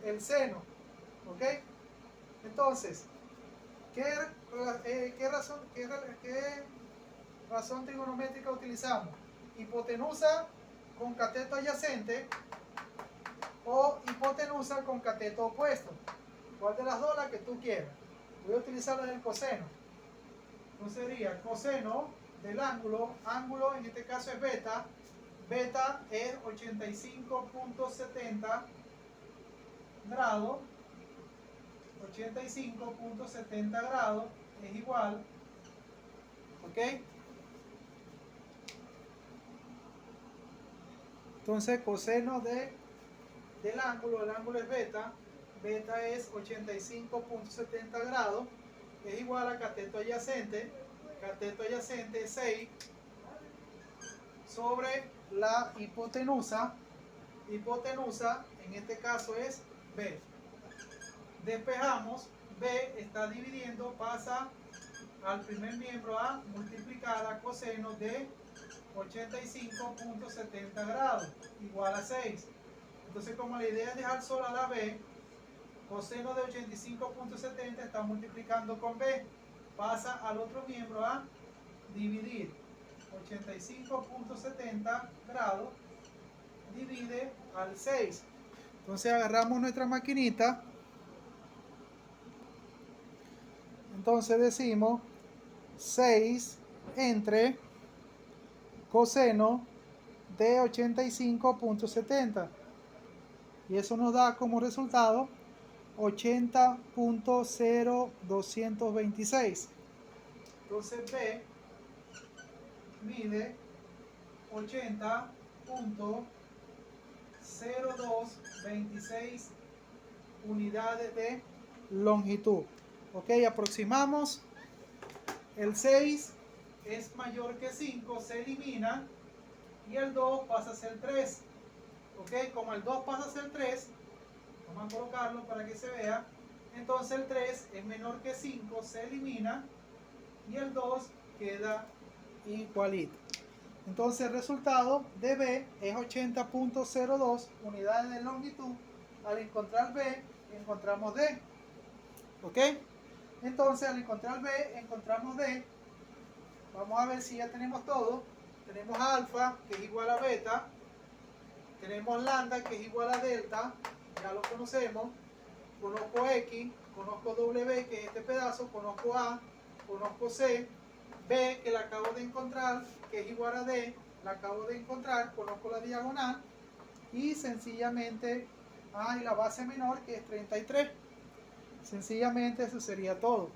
el seno. ¿Ok? Entonces, ¿qué razón trigonométrica utilizamos? Hipotenusa con cateto adyacente o hipotenusa con cateto opuesto. ¿Cuál de las dos? La que tú quieras. Voy a utilizar la del coseno. Entonces sería coseno del ángulo en este caso es beta. Beta es 85.70 grados. 85.70 grados es igual. ¿Ok? Entonces coseno del ángulo, el ángulo es beta. Beta es 85.70 grados. Es igual a cateto adyacente. Cateto adyacente es 6 sobre la hipotenusa. Hipotenusa en este caso es B. Despejamos, B está dividiendo, pasa al primer miembro a multiplicar a coseno de 85.70 grados igual a 6. Entonces, como la idea es dejar sola la B, coseno de 85.70 está multiplicando con B, pasa al otro miembro a dividir 85.70 grados divide al 6. Entonces agarramos nuestra maquinita. Entonces decimos 6 entre coseno de 85.70 y eso nos da como resultado 80.0226. Entonces B mide 80.0226 unidades de longitud. Ok, aproximamos. El 6 es mayor que 5, se elimina. Y el 2 pasa a ser 3. Ok, como el 2 pasa a ser 3, vamos a colocarlo para que se vea. Entonces el 3 es menor que 5, se elimina. Y el 2 queda igualito. Entonces el resultado de B es 80.02 unidades de longitud. Al encontrar B, encontramos D. ¿Ok? Entonces al encontrar B, encontramos D. Vamos a ver si ya tenemos todo. Tenemos alfa, que es igual a beta. Tenemos lambda, que es igual a delta. Ya lo conocemos. Conozco X, conozco W, que es este pedazo. Conozco A, conozco C. B, que la acabo de encontrar, que es igual a D, la acabo de encontrar, conozco la diagonal y sencillamente A y la base menor, que es 33. Sencillamente eso sería todo.